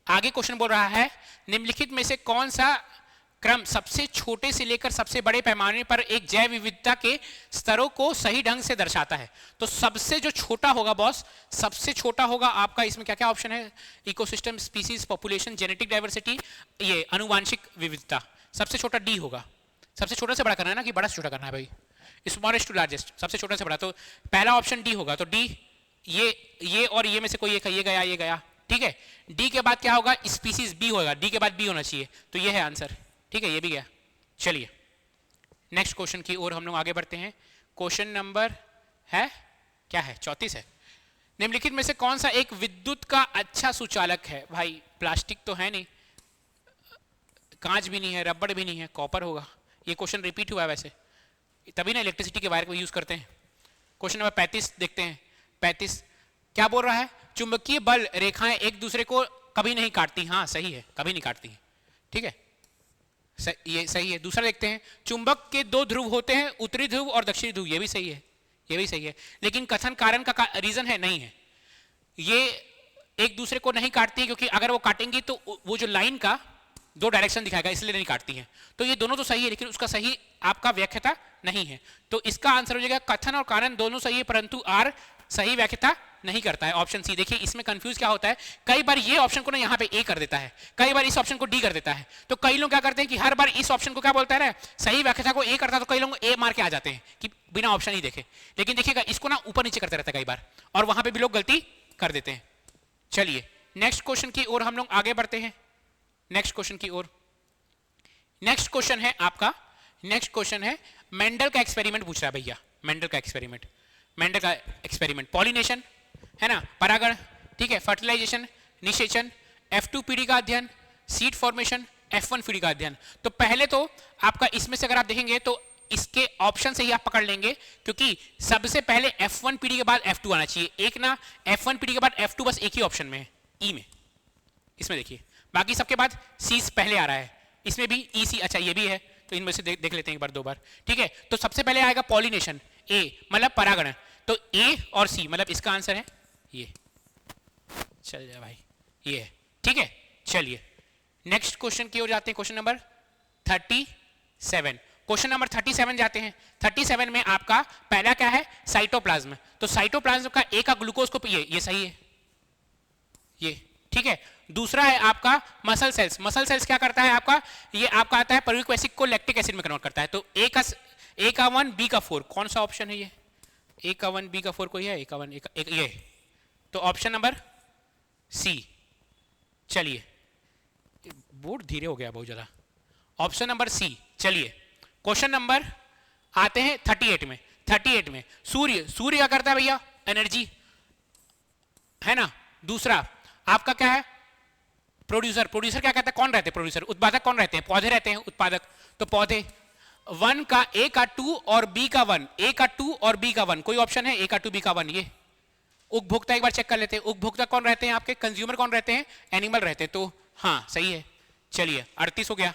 आगे क्वेश्चन बोल रहा है, निम्नलिखित में से कौन सा क्रम सबसे छोटे से लेकर सबसे बड़े पैमाने पर एक जैव विविधता के स्तरों को सही ढंग से दर्शाता है। तो सबसे जो छोटा होगा बॉस, सबसे छोटा होगा आपका, इसमें क्या क्या ऑप्शन है, ecosystem, species, population, genetic diversity, ये अनुवांशिक विविधता, सबसे छोटा डी होगा। सबसे छोटा से बड़ा करना है ना, कि बड़ा से छोटा करना है भाई, स्मॉलेस्ट टू लार्जेस्ट, सबसे छोटा से बड़ा, तो पहला ऑप्शन डी होगा। तो डी ये और ये में से कोई एक, ये गया, ठीक है। डी के बाद क्या होगा, स्पीसीज, बी होगा, डी के बाद बी होना चाहिए, तो ये है आंसर, ठीक है, ये भी गया। चलिए नेक्स्ट क्वेश्चन की ओर हम लोग आगे बढ़ते हैं। क्वेश्चन नंबर है क्या है, 34 है। निम्नलिखित में से कौन सा एक विद्युत का अच्छा सुचालक है? भाई प्लास्टिक तो है नहीं, कांच भी नहीं है, रबड़ भी नहीं है, कॉपर होगा। ये क्वेश्चन रिपीट हुआ है वैसे, तभी ना इलेक्ट्रिसिटी के वायर को यूज करते हैं। क्वेश्चन नंबर 35 देखते हैं। 35 क्या बोल रहा है? चुंबकीय बल रेखाएं एक दूसरे को कभी नहीं काटती। हाँ सही है, कभी नहीं काटती है, ठीक है, ये सही है। दूसरा देखते हैं, चुंबक के दो ध्रुव होते हैं, उत्तरी ध्रुव और दक्षिणी ध्रुव। ये भी सही है, ये भी सही है, लेकिन कथन कारण का रीजन है नहीं है। ये एक दूसरे को नहीं काटती है क्योंकि अगर वो काटेंगी तो वो जो लाइन का दो डायरेक्शन दिखाएगा, इसलिए नहीं काटती है। तो ये दोनों तो सही है, लेकिन उसका सही आपका व्याख्याता नहीं है। तो इसका आंसर हो जाएगा कथन और कारण दोनों सही है, परंतु आर सही व्याख्याता नहीं करता है। Option C. देखिए इसमें कंफ्यूज क्या होता है, कई बार ये ऑप्शन को ना यहाँ पे ए कर देता है, कई बार इस ऑप्शन को डी कर देता है। तो कई लोग क्या करते हैं कि हर बार इस ऑप्शन को क्या बोलता है, सही व्याख्याता को ए करता है, तो कई लोग ए मार के आ जाते हैं कि बिना ऑप्शन ही देखे। लेकिन देखिएगा इसको ना ऊपर नीचे करते रहता है कई बार, और वहां पे भी लोग गलती कर देते हैं। चलिए नेक्स्ट क्वेश्चन की ओर हम लोग आगे बढ़ते हैं। नेक्स्ट क्वेश्चन की ओर, नेक्स्ट क्वेश्चन है आपका, नेक्स्ट क्वेश्चन है मेंडल का एक्सपेरिमेंट पूछ रहा है भैया। मेंडल का एक्सपेरिमेंट, मेंडल का एक्सपेरिमेंट, पॉलिनेशन है ना, परागण, ठीक है, फर्टिलाइजेशन, निषेचन, F2 पीढ़ी का अध्ययन, सीड फॉर्मेशन, F1 पीढ़ी का अध्ययन। तो पहले तो आपका इसमें से अगर आप देखेंगे तो इसके ऑप्शन से ही आप पकड़ लेंगे, क्योंकि सबसे पहले F1 पीढ़ी के बाद F2 आना चाहिए। एक ना F1 पीढ़ी के बाद F2 बस एक ही ऑप्शन में है, ई में, इसमें देखिए, बाकी सबके बाद सी पहले आ रहा है, इसमें भी ई सी, अच्छा ये भी है, तो इनमें से देख लेते हैं एक बार दो बार, ठीक है। तो सबसे पहले आएगा पॉलिनेशन, ए मतलब परागण, तो ए और सी मतलब इसका आंसर है ये। चल जाए भाई, ये है, ठीक है। चलिए नेक्स्ट क्वेश्चन की ओर जाते हैं, क्वेश्चन नंबर 37। क्वेश्चन नंबर 37 जाते हैं। 37 में आपका पहला क्या है, साइटोप्लाज्म। तो साइटोप्लाज्म का ए का ग्लूकोज को ये सही है, ये ठीक है। दूसरा है आपका मसल सेल्स। मसल सेल्स क्या करता है आपका, ये आपका आता है परविक एसिड को लैक्टिक एसिड में कन्वर्ट करता है। तो ए का 1 बी का 4, कौन सा ऑप्शन है ये? ए का 1 बी का 4 कोई है? ए का 1 ये, तो ऑप्शन नंबर सी। चलिए बोर्ड धीरे हो गया बहुत ज्यादा, ऑप्शन नंबर सी। चलिए क्वेश्चन नंबर आते हैं 38 में। 38 में सूर्य क्या करता है भैया, एनर्जी है ना। दूसरा आपका क्या है, प्रोड्यूसर क्या कहता है, कौन रहते हैं प्रोड्यूसर, उत्पादक कौन रहते हैं, पौधे रहते हैं उत्पादक। तो पौधे 1 का ए का 2 और बी का 1, ए का 2 और बी का 1, कोई ऑप्शन है ए का 2 बी का 1? ये उपभोक्ता एक बार चेक कर लेते हैं, उपभोक्ता कौन रहते हैं आपके, कंज्यूमर कौन रहते हैं, एनिमल रहते हैं। तो हाँ सही है। चलिए 38 हो गया,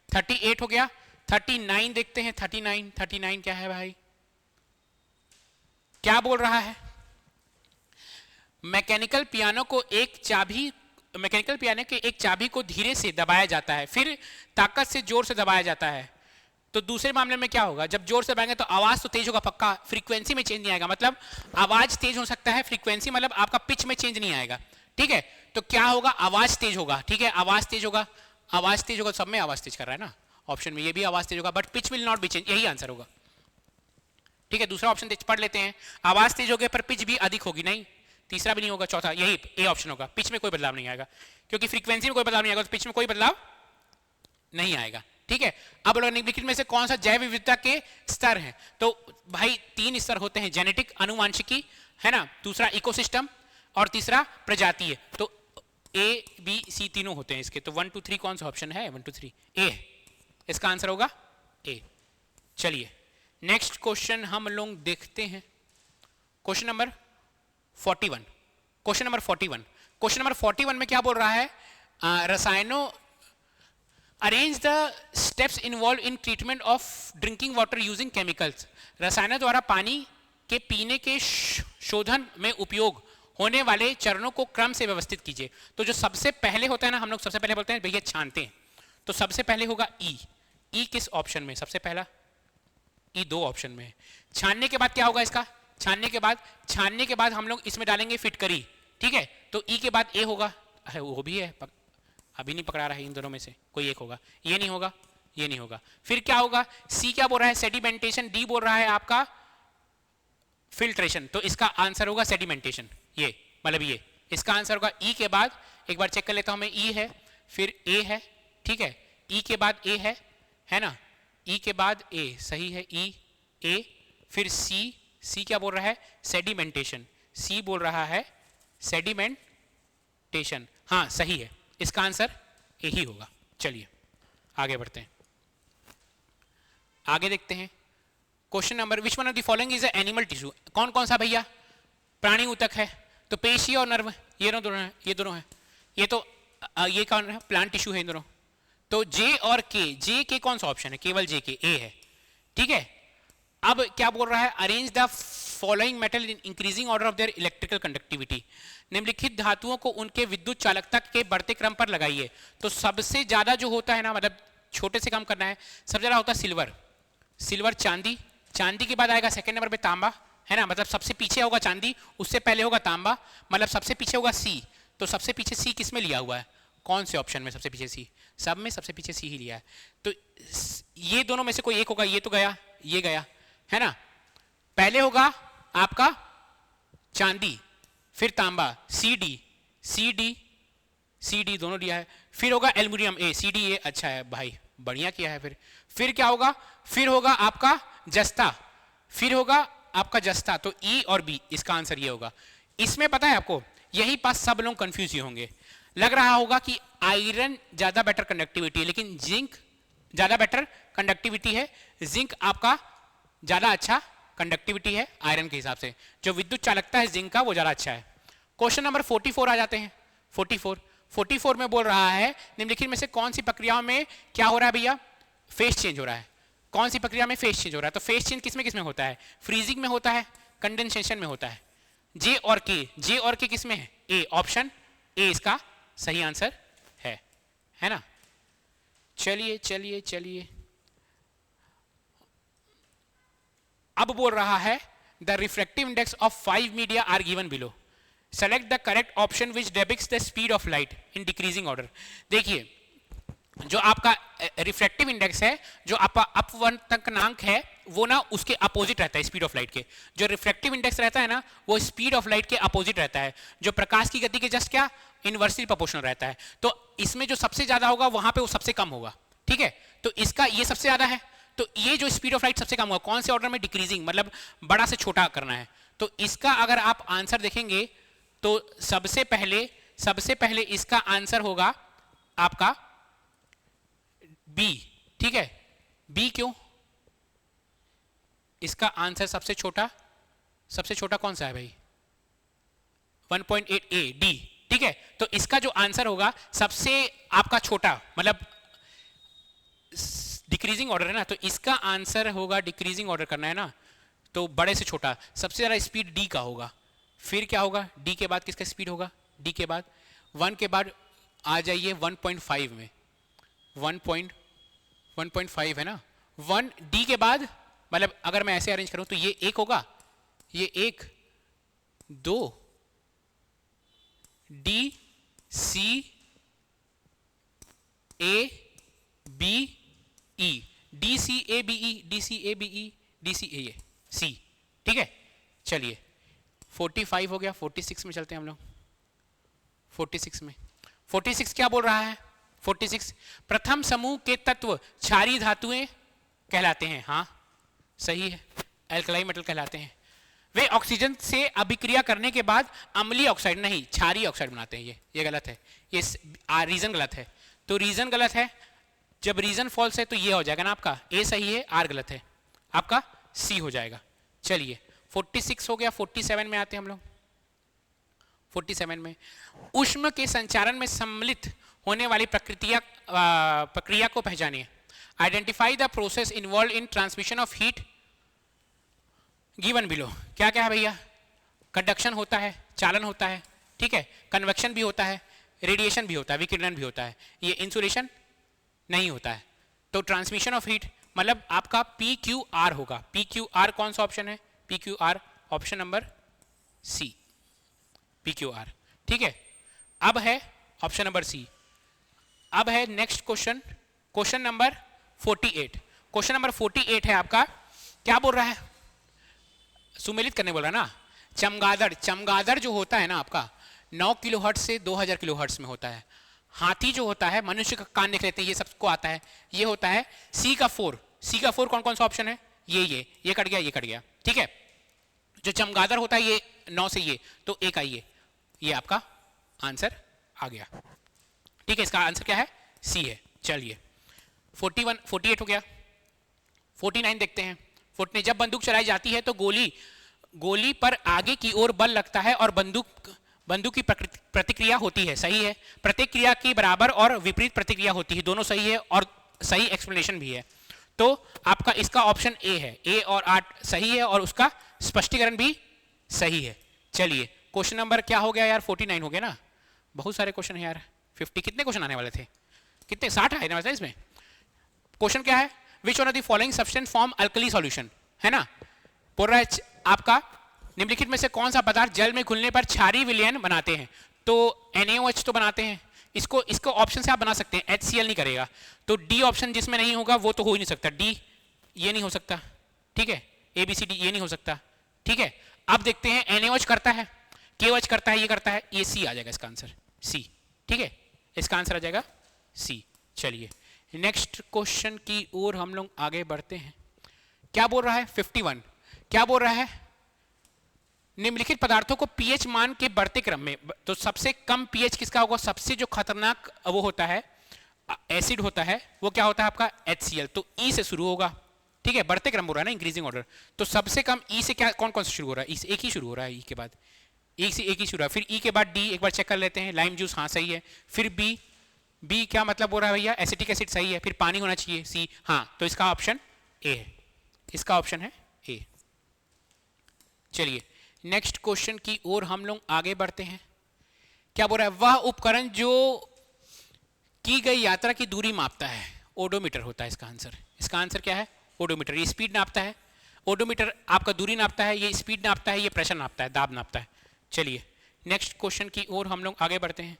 38 हो गया। 39 देखते हैं। 39 क्या है भाई, क्या बोल रहा है, मैकेनिकल पियानो के एक चाबी को धीरे से दबाया जाता है, फिर ताकत से जोर से दबाया जाता है। तो दूसरे मामले में क्या होगा, जब जोर से दबाएंगे तो आवाज तो तेज होगा पक्का, फ्रीक्वेंसी में चेंज नहीं आएगा। मतलब आवाज तेज हो सकता है, फ्रीक्वेंसी मतलब आपका पिच में चेंज नहीं आएगा, ठीक है। तो क्या होगा, आवाज तेज होगा, ठीक है, आवाज तेज होगा, सब में आवाज तेज कर रहा है ना, ऑप्शन में ये भी आवाज तेज होगा, but pitch will not be change, यही आंसर होगा, ठीक है। दूसरा ऑप्शन पढ़ लेते हैं, आवाज तेज होगी पर पिच भी अधिक होगी, नहीं। तीसरा भी नहीं होगा, चौथा यही ए ऑप्शन होगा, पिच में कोई बदलाव नहीं आएगा, क्योंकि फ्रीक्वेंसी में कोई बदलाव नहीं आएगा तो पिच में कोई बदलाव नहीं आएगा, ठीक है। अब निम्नलिखित में से कौन सा जैव विविधता के स्तर हैं? तो भाई 3 स्तर होते हैं, जेनेटिक अनुवांशिकी है ना, दूसरा इकोसिस्टम और तीसरा प्रजातीय। तो ए बी सी तीनों होते हैं इसके। तो 1 2 3 कौन सा ऑप्शन है, 1 2 3 ए, इसका आंसर होगा ए। चलिए नेक्स्ट क्वेश्चन हम लोग देखते हैं, क्वेश्चन नंबर 41। क्वेश्चन नंबर 41 में क्या बोल रहा है, रसायनों arrange the steps involve in treatment of drinking water using chemicals. रसायनों द्वारा पानी के पीने के शोधन में उपयोग होने वाले चरणों को क्रम से व्यवस्थित कीजिए। तो जो सबसे पहले होता है ना, हम लोग सबसे पहले बोलते हैं भैया छानते हैं, तो सबसे पहले होगा ई किस ऑप्शन में, सबसे पहला ई 2 ऑप्शन में है। छानने के बाद क्या होगा इसका, छानने के बाद हम लोग इसमें डालेंगे फिटकरी, ठीक है। तो ई के बाद ए होगा, वो भी है, अभी नहीं पकड़ा रहा है, इन दोनों में से कोई एक होगा, ये नहीं होगा, ये नहीं होगा। फिर क्या होगा, सी क्या बोल रहा है, सेडिमेंटेशन, डी बोल रहा है आपका फिल्ट्रेशन, तो इसका आंसर होगा सेडिमेंटेशन, ये मतलब ये इसका आंसर होगा। ई के बाद एक बार चेक कर लेता हूं मैं, ई है, फिर ए है, ठीक है, ई के बाद ए है ना, ई के बाद ए, सही है, ई ए, फिर सी क्या बोल रहा है, सेडिमेंटेशन, सी बोल रहा है सेडिमेंटेशन। हाँ सही है, इसका आंसर यही होगा। चलिए आगे बढ़ते हैं, आगे देखते हैं। Question number, which one of the following is animal tissue. कौन कौन सा भैया? प्राणी ऊतक है, तो पेशी और नर्व ये दोनों हैं, ये दोनों हैं। ये तो ये कौन है? प्लांट टिश्यू है इन दोनों। तो जे और के, जे के कौन सा ऑप्शन है? केवल जे के, ए है। ठीक है, अब क्या बोल रहा है? Arrange the following metal in increasing order of their electrical conductivity. निम्नलिखित धातुओं को उनके विद्युत चालकता के बढ़ते क्रम पर लगाइए। तो सबसे ज्यादा जो होता है ना, मतलब छोटे से काम करना है, सबसे ज्यादा होता है सिल्वर, सिल्वर, चांदी, चांदी के बाद आएगा सेकंड नंबर पे तांबा, है ना, मतलब सबसे पीछे होगा चांदी, उससे पहले होगा तांबा, मतलब सबसे पीछे होगा सी। तो सबसे पीछे सी किस में लिया हुआ है? कौन से ऑप्शन में सबसे पीछे सी? सब में सबसे पीछे सी ही लिया है। तो ये दोनों में से कोई एक होगा, ये तो गया, ये गया, है ना। पहले होगा आपका चांदी, फिर तांबा, C D, C D, C D दोनों लिया है। फिर होगा एल्युमिनियम, ए, सी डी, ए, अच्छा है भाई, बढ़िया किया है। फिर क्या होगा? फिर होगा आपका जस्ता, फिर होगा आपका जस्ता। तो ई और बी, इसका आंसर ये होगा। इसमें पता है आपको, यही पास सब लोग कंफ्यूज ही होंगे। लग रहा होगा कि आयरन ज्यादा बेटर कंडक्टिविटी है, लेकिन जिंक ज्यादा बेटर कंडक्टिविटी है। जिंक आपका ज्यादा अच्छा कंडक्टिविटी है आयरन के हिसाब से। जो विद्युत चालकता है जिंक का, वो ज्यादा अच्छा है। क्वेश्चन नंबर 44 आ जाते हैं। 44 में बोल रहा है निम्नलिखित में से कौन सी प्रक्रियाओं में क्या हो रहा है भैया? फेस चेंज हो रहा है। कौन सी प्रक्रिया में फेस चेंज हो रहा है? तो फेस चेंज किसमें किसमें होता है? फ्रीजिंग में होता है, कंडेंसेशन में होता है। जे और के, जे और के किसमें है? ए, ऑप्शन ए इसका सही आंसर है ना। चलिए चलिए चलिए, अब बोल रहा है the refractive index of 5 media are given below, select the correct option which depicts the speed of light in decreasing order. देखिए, जो आपका रिफ्रैक्टिव इंडेक्स है, जो आपका अपवर्तनांक है, वो ना उसके अपोजिट रहता है स्पीड ऑफ लाइट के। जो रिफ्रैक्टिव इंडेक्स रहता है ना, वो स्पीड ऑफ लाइट के अपोजिट रहता है। जो प्रकाश की गति के जस्ट क्या इनवर्सली प्रोपोर्शनल रहता है। तो इसमें जो सबसे ज्यादा होगा वहां पे वो सबसे कम होगा। ठीक है, तो इसका ये सबसे ज्यादा है, तो ये जो स्पीड ऑफ लाइट सबसे कम होगा। कौन से ऑर्डर में? डिक्रीजिंग, मतलब बड़ा से छोटा करना है। तो इसका अगर आप आंसर देखेंगे तो सबसे पहले इसका आंसर होगा आपका बी। ठीक है, बी क्यों? इसका आंसर सबसे छोटा कौन सा है भाई? 1.8 ए, डी। ठीक है, तो इसका जो आंसर होगा सबसे आपका छोटा, मतलब डिक्रीजिंग ऑर्डर है ना, तो इसका आंसर होगा, डिक्रीजिंग ऑर्डर करना है ना, तो बड़े से छोटा। सबसे ज्यादा स्पीड डी का होगा। फिर क्या होगा? डी के बाद किसका स्पीड होगा? डी के बाद 1 के बाद आ जाइए 1.5 में, 1.5 है ना। 1 डी के बाद, मतलब अगर मैं ऐसे अरेंज करूं तो ये एक होगा, ये 1 2 D C A B E, D C A B E, D C A B E, D C A C. ठीक है, चलिए 45 हो गया। 46 में चलते हैं हम लोग। 46 क्या बोल रहा है? 46 प्रथम समूह के तत्व क्षारीय धातुएं कहलाते हैं। हाँ सही है, एल्कलाई मेटल कहलाते हैं। वे ऑक्सीजन से अभिक्रिया करने के बाद अम्लीय ऑक्साइड नहीं क्षारीय ऑक्साइड बनाते हैं। ये गलत है, ये रीजन गलत है। तो रीजन गलत है, जब रीजन फॉल्स है तो ये हो जाएगा ना आपका ए सही है, आर गलत है, आपका सी हो जाएगा। चलिए 46 हो गया। 47 में आते हैं हम लोग। 47 में ऊष्मा के संचारण में सम्मिलित होने वाली प्रक्रिया को पहचानिए। Identify the process involve in transmission of heat given below. क्या क्या है भैया? कंडक्शन होता है, चालन होता है, ठीक है, कन्वेक्शन भी होता है, रेडिएशन भी होता है, विकिरण भी होता है, ये इंसुलेशन नहीं होता है। तो ट्रांसमिशन ऑफ हीट मतलब आपका पी क्यू आर होगा। पी क्यू आर कौन सा ऑप्शन है? P Q R option number C, P Q R. ठीक है, अब है ऑप्शन नंबर सी। अब है next question, question number 48। Question number 48 है आपका, क्या बोल रहा है? सुमेलित करने बोल रहा है ना। चमगादड़ जो होता है ना आपका 9 किलोहर्ट्ज से 2000 किलोहर्ट्ज में होता है। हाथी जो होता है, मनुष्य का कान देख लेते हैं, ये सबको आता है, ये होता है सी का 4। सी का 4 कौन कौन सा ऑप्शन है? ये कट गया, ये कट गया। ठीक है, जो चमगादड़ होता है ये 9 से ये, तो 1 आइए, ये आपका आंसर आ गया। ठीक है, इसका आंसर क्या है? सी है। चलिए 41 48 हो गया। 49 देखते हैं। 49 जब बंदूक चलाई जाती है तो गोली पर आगे की ओर बल लगता है और बंदूक की प्रतिक्रिया होती है। सही है। प्रतिक्रिया की बराबर और विपरीत प्रतिक्रिया होती है, दोनों सही है और सही एक्सप्लेनेशन भी है। तो आपका इसका ऑप्शन ए है, ए और 8 सही है और उसका स्पष्टीकरण भी सही है। चलिए क्वेश्चन नंबर क्या हो गया यार? 49 हो गया ना। बहुत सारे क्वेश्चन है यार। 50 कितने क्वेश्चन आने वाले थे? कितने? 60 आए ना इसमें। क्वेश्चन क्या है? Which one of the following substance form alkali solution, है ना। बोल रहा है आपका निम्नलिखित में से कौन सा पदार्थ जल में घुलने पर क्षारीय विलयन बनाते हैं? तो NaOH तो बनाते हैं। इसको ऑप्शन से आप बना सकते हैं, HCl नहीं करेगा। तो डी ऑप्शन जिसमें नहीं होगा वो तो हो ही नहीं सकता। डी ये नहीं हो सकता, ठीक है। ABCD ये नहीं हो सकता, ठीक है। अब देखते हैं NaOH करता है, KOH करता है, ये करता है, ये सी आ जाएगा इसका आंसर, सी। ठीक है, इसका आंसर आ जाएगा सी। चलिए नेक्स्ट क्वेश्चन की ओर हम लोग आगे बढ़ते हैं। क्या बोल रहा है? 51 क्या बोल रहा है? निम्नलिखित पदार्थों को पीएच मान के बढ़ते क्रम में, तो सबसे कम पीएच किसका होगा? सबसे जो खतरनाक वो होता है एसिड होता है, वो क्या होता है आपका? HCl। तो ई से शुरू होगा, ठीक है। बढ़ते क्रम हो रहा है ना, इंक्रीजिंग ऑर्डर। तो सबसे कम ई से क्या, कौन कौन से शुरू हो रहा है? ई से एक ही शुरू हो रहा है, ई के बाद एक से एक ही शुरू है। फिर ई के बाद डी, एक बार चेक कर लेते हैं। लाइम जूस, हाँ सही है। फिर बी क्या मतलब हो रहा है भैया? एसिटिक एसिड, सही है। फिर पानी होना चाहिए, सी, हाँ। तो इसका ऑप्शन ए है, इसका ऑप्शन है ए। चलिए नेक्स्ट क्वेश्चन की ओर हम लोग आगे बढ़ते हैं। क्या बोल रहा है? वह उपकरण जो की गई यात्रा की दूरी मापता है, ओडोमीटर होता है इसका आंसर। इसका आंसर क्या है? ओडोमीटर। ये स्पीड नापता है, ओडोमीटर आपका दूरी नापता है, ये स्पीड नापता है, ये प्रेशर नापता है, दाब नापता है। चलिए नेक्स्ट क्वेश्चन की ओर हम लोग आगे बढ़ते हैं।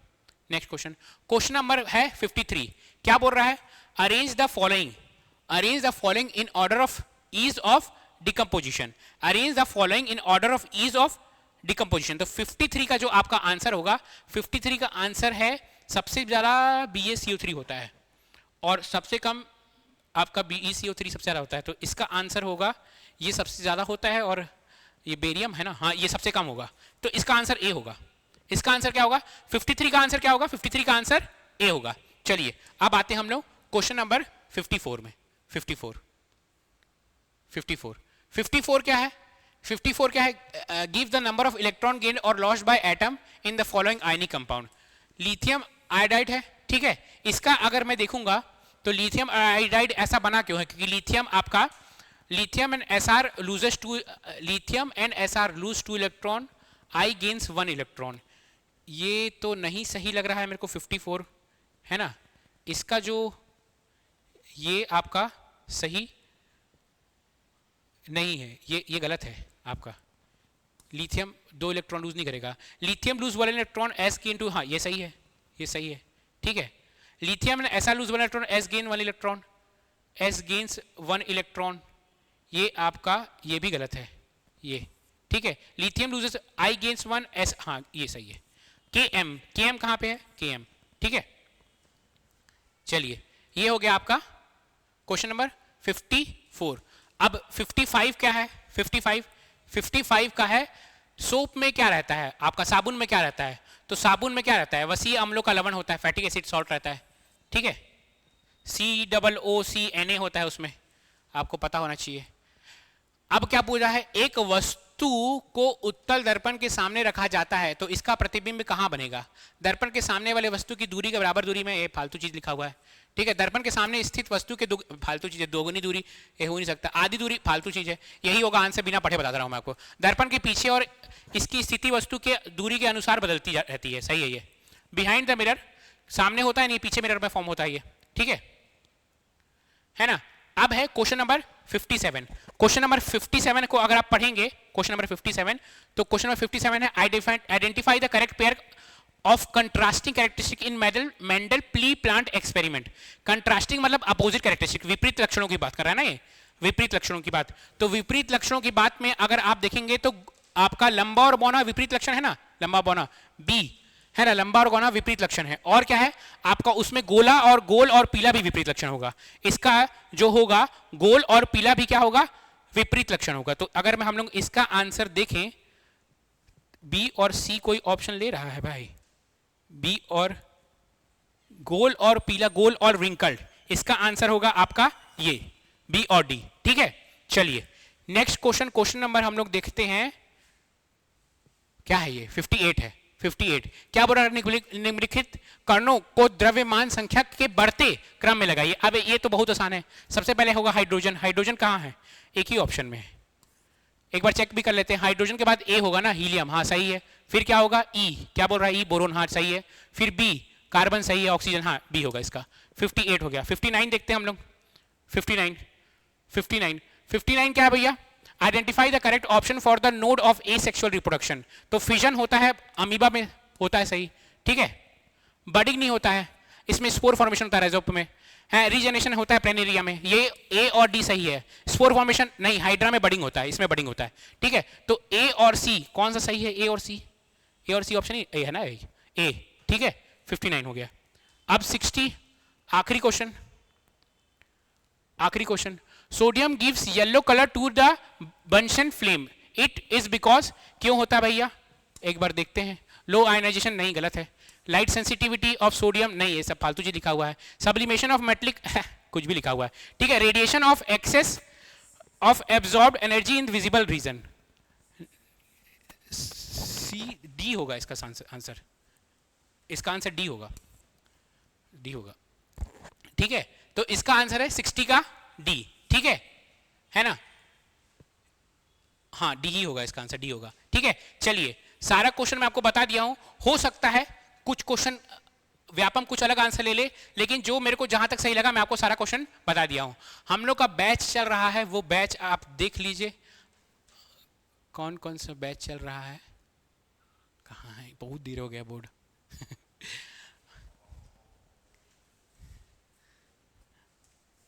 नेक्स्ट क्वेश्चन नंबर है 53। क्या बोल रहा है? Arrange the following in order of ease of decomposition. Arrange the following in order of ease of decomposition. तो 53 का जो आपका आंसर होगा, 53 का आंसर है, सबसे ज्यादा BaCO3 होता है और सबसे कम आपका BeCO3 सबसे ज्यादा होता है। तो इसका आंसर होगा, ये सबसे ज्यादा होता है और ये बेरियम है ना, हाँ, ये सबसे कम होगा। तो इसका आंसर ए होगा। इसका आंसर क्या होगा? 53 का आंसर क्या होगा? 53 का आंसर ए होगा। चलिए अब आते हैं हम लोग क्वेश्चन नंबर 54 में। 54 क्या है? 54 क्या है? Give the number of electron gain और lost by atom in the following ionic compound. Lithium iodide है, ठीक है। इसका अगर मैं देखूंगा तो लिथियम आयोडाइड ऐसा बना क्यों है? क्योंकि lithium and SR lose 2 electron, I gains 1 electron. ये तो नहीं सही लग रहा है मेरे को 54, है ना। इसका जो ये आपका सही नहीं है, ये गलत है आपका। लिथियम 2 इलेक्ट्रॉन लूज नहीं करेगा। Lithium lose 1 electron S gain 2, हाँ ये सही है, ये सही है, ठीक है। Lithium and SR lose 1 electron, S gain 1 electron, S gains 1 electron, ये आपका ये भी गलत है, ये ठीक है। Lithium loses I gains 1, S, हाँ ये सही है। KM कहां पे है? KM, ठीक है। चलिए ये हो गया आपका क्वेश्चन नंबर 54। अब 55 क्या है? 55 का है, सोप में क्या रहता है आपका? साबुन में क्या रहता है? तो साबुन में क्या रहता है? वसीय अम्लों का लवण होता है, फैटिक एसिड सॉल्ट रहता है, ठीक है। COOCNA होता है उसमें, आपको पता होना चाहिए। अब क्या पूछा है? एक वस्तु को उत्तल दर्पण के सामने रखा जाता है तो इसका प्रतिबिंब कहां बनेगा? दर्पण के सामने वाले वस्तु की दूरी के बराबर दूरी में, ये फालतू चीज लिखा हुआ है, ठीक है। दर्पण के सामने स्थित वस्तु के फालतू चीज है, दोगुनी दूरी, ये हो नहीं सकता। आधी दूरी फालतू चीज है, यही होगा आंसर, बिना पढ़े बता रहा हूं मैं आपको। दर्पण के पीछे और इसकी स्थिति वस्तु के दूरी के अनुसार बदलती रहती है, सही है ये। बिहाइंड द मिरर, सामने होता है नहीं, पीछे मिरर में फॉर्म होता है ये, ठीक है ना। अब है क्वेश्चन नंबर 57। क्वेश्चन नंबर 57 को अगर आप पढ़ेंगे, क्वेश्चन नंबर 57, तो क्वेश्चन नंबर 57 है identify the correct pair of contrasting characteristic in Mendel plea plant experiment. Contrasting मतलब अपोजिट कैरेक्टरिस्टिक, विपरीत लक्षणों की बात कर रहा है ना ये, विपरीत लक्षणों की बात। तो विपरीत लक्षणों की बात में अगर आप देखेंगे तो आपका लंबा और बौना विपरीत लक्षण है ना, लंबा बौना बी है ना, लंबा और बौना विपरीत लक्षण है। और क्या है आपका उसमें गोला और गोल और पीला भी विपरीत लक्षण होगा। इसका जो होगा गोल और पीला भी क्या होगा? विपरीत लक्षण होगा। तो अगर हम लोग इसका आंसर देखें बी और सी कोई ऑप्शन ले रहा है भाई, बी और गोल और पीला, गोल और रिंकल्ड, इसका आंसर होगा आपका ये बी और डी। ठीक है, चलिए नेक्स्ट क्वेश्चन, क्वेश्चन नंबर हम लोग देखते हैं क्या है, ये 58 है। 58 क्या बोल रहा है, निम्नलिखित कणों को द्रव्यमान संख्या के बढ़ते क्रम में लगाइए। अब ये तो बहुत आसान है, सबसे पहले होगा हाइड्रोजन। हाइड्रोजन कहाँ है, एक ही ऑप्शन में है, एक बार चेक भी कर लेते हैं। हाइड्रोजन के बाद ए होगा ना, हीलियम, हाँ सही है। फिर क्या होगा, ई, क्या बोल रहा है, ई बोरोन, हाँ सही है। फिर बी कार्बन सही है, ऑक्सीजन, हाँ बी होगा इसका। 58 हो गया। 59 देखते हैं हम लोग। 59 क्या है भैया, identify the correct option for the node of asexual reproduction. तो फिजन होता है अमीबा में, होता है सही, ठीक है। बडिंग नहीं होता है, इसमें स्पोर फॉर्मेशन होता है राइजोप्ट में, है। रीजनरेशन होता है प्लेनेरिया में, ये ए और डी सही है। स्पोर फॉर्मेशन नहीं, हाइड्रा में बडिंग होता है, इसमें बडिंग होता है, ठीक है। तो ए और सी कौन सा सही है, ए और सी, ए और सी ऑप्शन ए है ना, ए, ठीक है। 59 हो गया। अब 60 आखिरी question, sodium gives yellow colour to the bunsen flame, it is because, क्यों होता है भैया, एक बार देखते हैं। लो आयनाइजेशन नहीं, गलत है। लाइट सेंसिटिविटी ऑफ सोडियम नहीं, ये सब फालतू चीज लिखा हुआ है। सब्लिमेशन ऑफ मेटलिक कुछ भी लिखा हुआ है, ठीक है। Radiation of excess of absorbed energy in visible region, C D होगा इसका आंसर, इसका आंसर डी होगा, ठीक है। तो इसका आंसर है 60 का डी, ठीक है ना, हाँ डी ही होगा इसका आंसर, डी होगा, ठीक है। चलिए सारा क्वेश्चन मैं आपको बता दिया हूं, हो सकता है कुछ क्वेश्चन व्यापम कुछ अलग आंसर ले ले, लेकिन जो मेरे को जहां तक सही लगा मैं आपको सारा क्वेश्चन बता दिया हूं। हम लोग का बैच चल रहा है, वो बैच आप देख लीजिए, कौन कौन सा बैच चल रहा है, कहाँ है, बहुत देर हो गया बोर्ड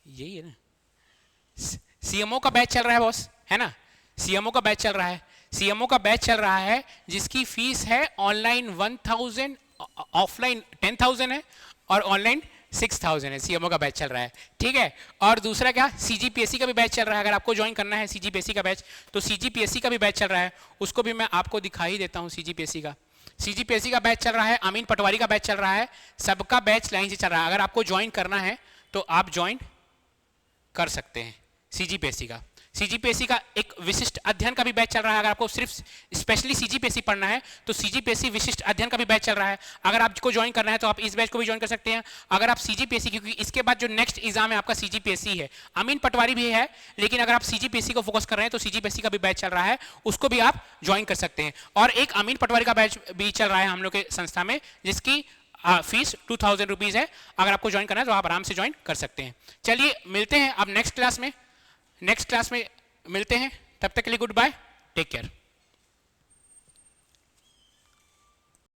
यही है ना, सीएमओ का बैच चल रहा है बॉस, है ना, सीएमओ का बैच चल रहा है। सीएमओ का बैच चल रहा है जिसकी फीस है ऑनलाइन 1000, ऑफलाइन 10,000 है और ऑनलाइन 6,000 है। सीएमओ का बैच चल रहा है, ठीक है। और दूसरा क्या, सीजीपीएससी का भी बैच चल रहा है। अगर आपको ज्वाइन करना है सीजीपीएससी का बैच, तो सीजीपीएससी का भी बैच चल रहा है, उसको भी मैं आपको दिखा ही देता हूँ। सीजीपीएससी का बैच चल रहा है, अमीन पटवारी का बैच चल रहा है, सबका बैच लाइन से चल रहा है। अगर आपको ज्वाइन करना है तो आप ज्वाइन कर सकते हैं सीजीपीएससी का। सीजीपीएससी का एक विशिष्ट अध्ययन का भी बैच चल रहा है। अगर आपको सिर्फ स्पेशली सीजीपीएससी पढ़ना है तो सीजीपीएससी विशिष्ट अध्ययन का भी बैच चल रहा है। अगर आपको ज्वाइन करना है तो आप इस बैच को भी ज्वाइन कर सकते हैं। अगर आप सीजीपीएससी, क्योंकि इसके बाद जो नेक्स्ट एग्जाम है आपका सीजीपीएससी है, अमीन पटवारी भी है, लेकिन अगर आप सीजीपीएससी को फोकस कर रहे हैं तो सीजीपीएससी का भी बैच चल रहा है, उसको भी आप ज्वाइन कर सकते हैं। और एक अमीन पटवारी का बैच भी चल रहा है हम लोग के संस्था में, जिसकी फीस 2000 रुपीज है। अगर आपको ज्वाइन करना है तो आप आराम से ज्वाइन कर सकते हैं। चलिए मिलते हैं अब नेक्स्ट क्लास में मिलते हैं, तब तक के लिए गुड बाय, टेक केयर।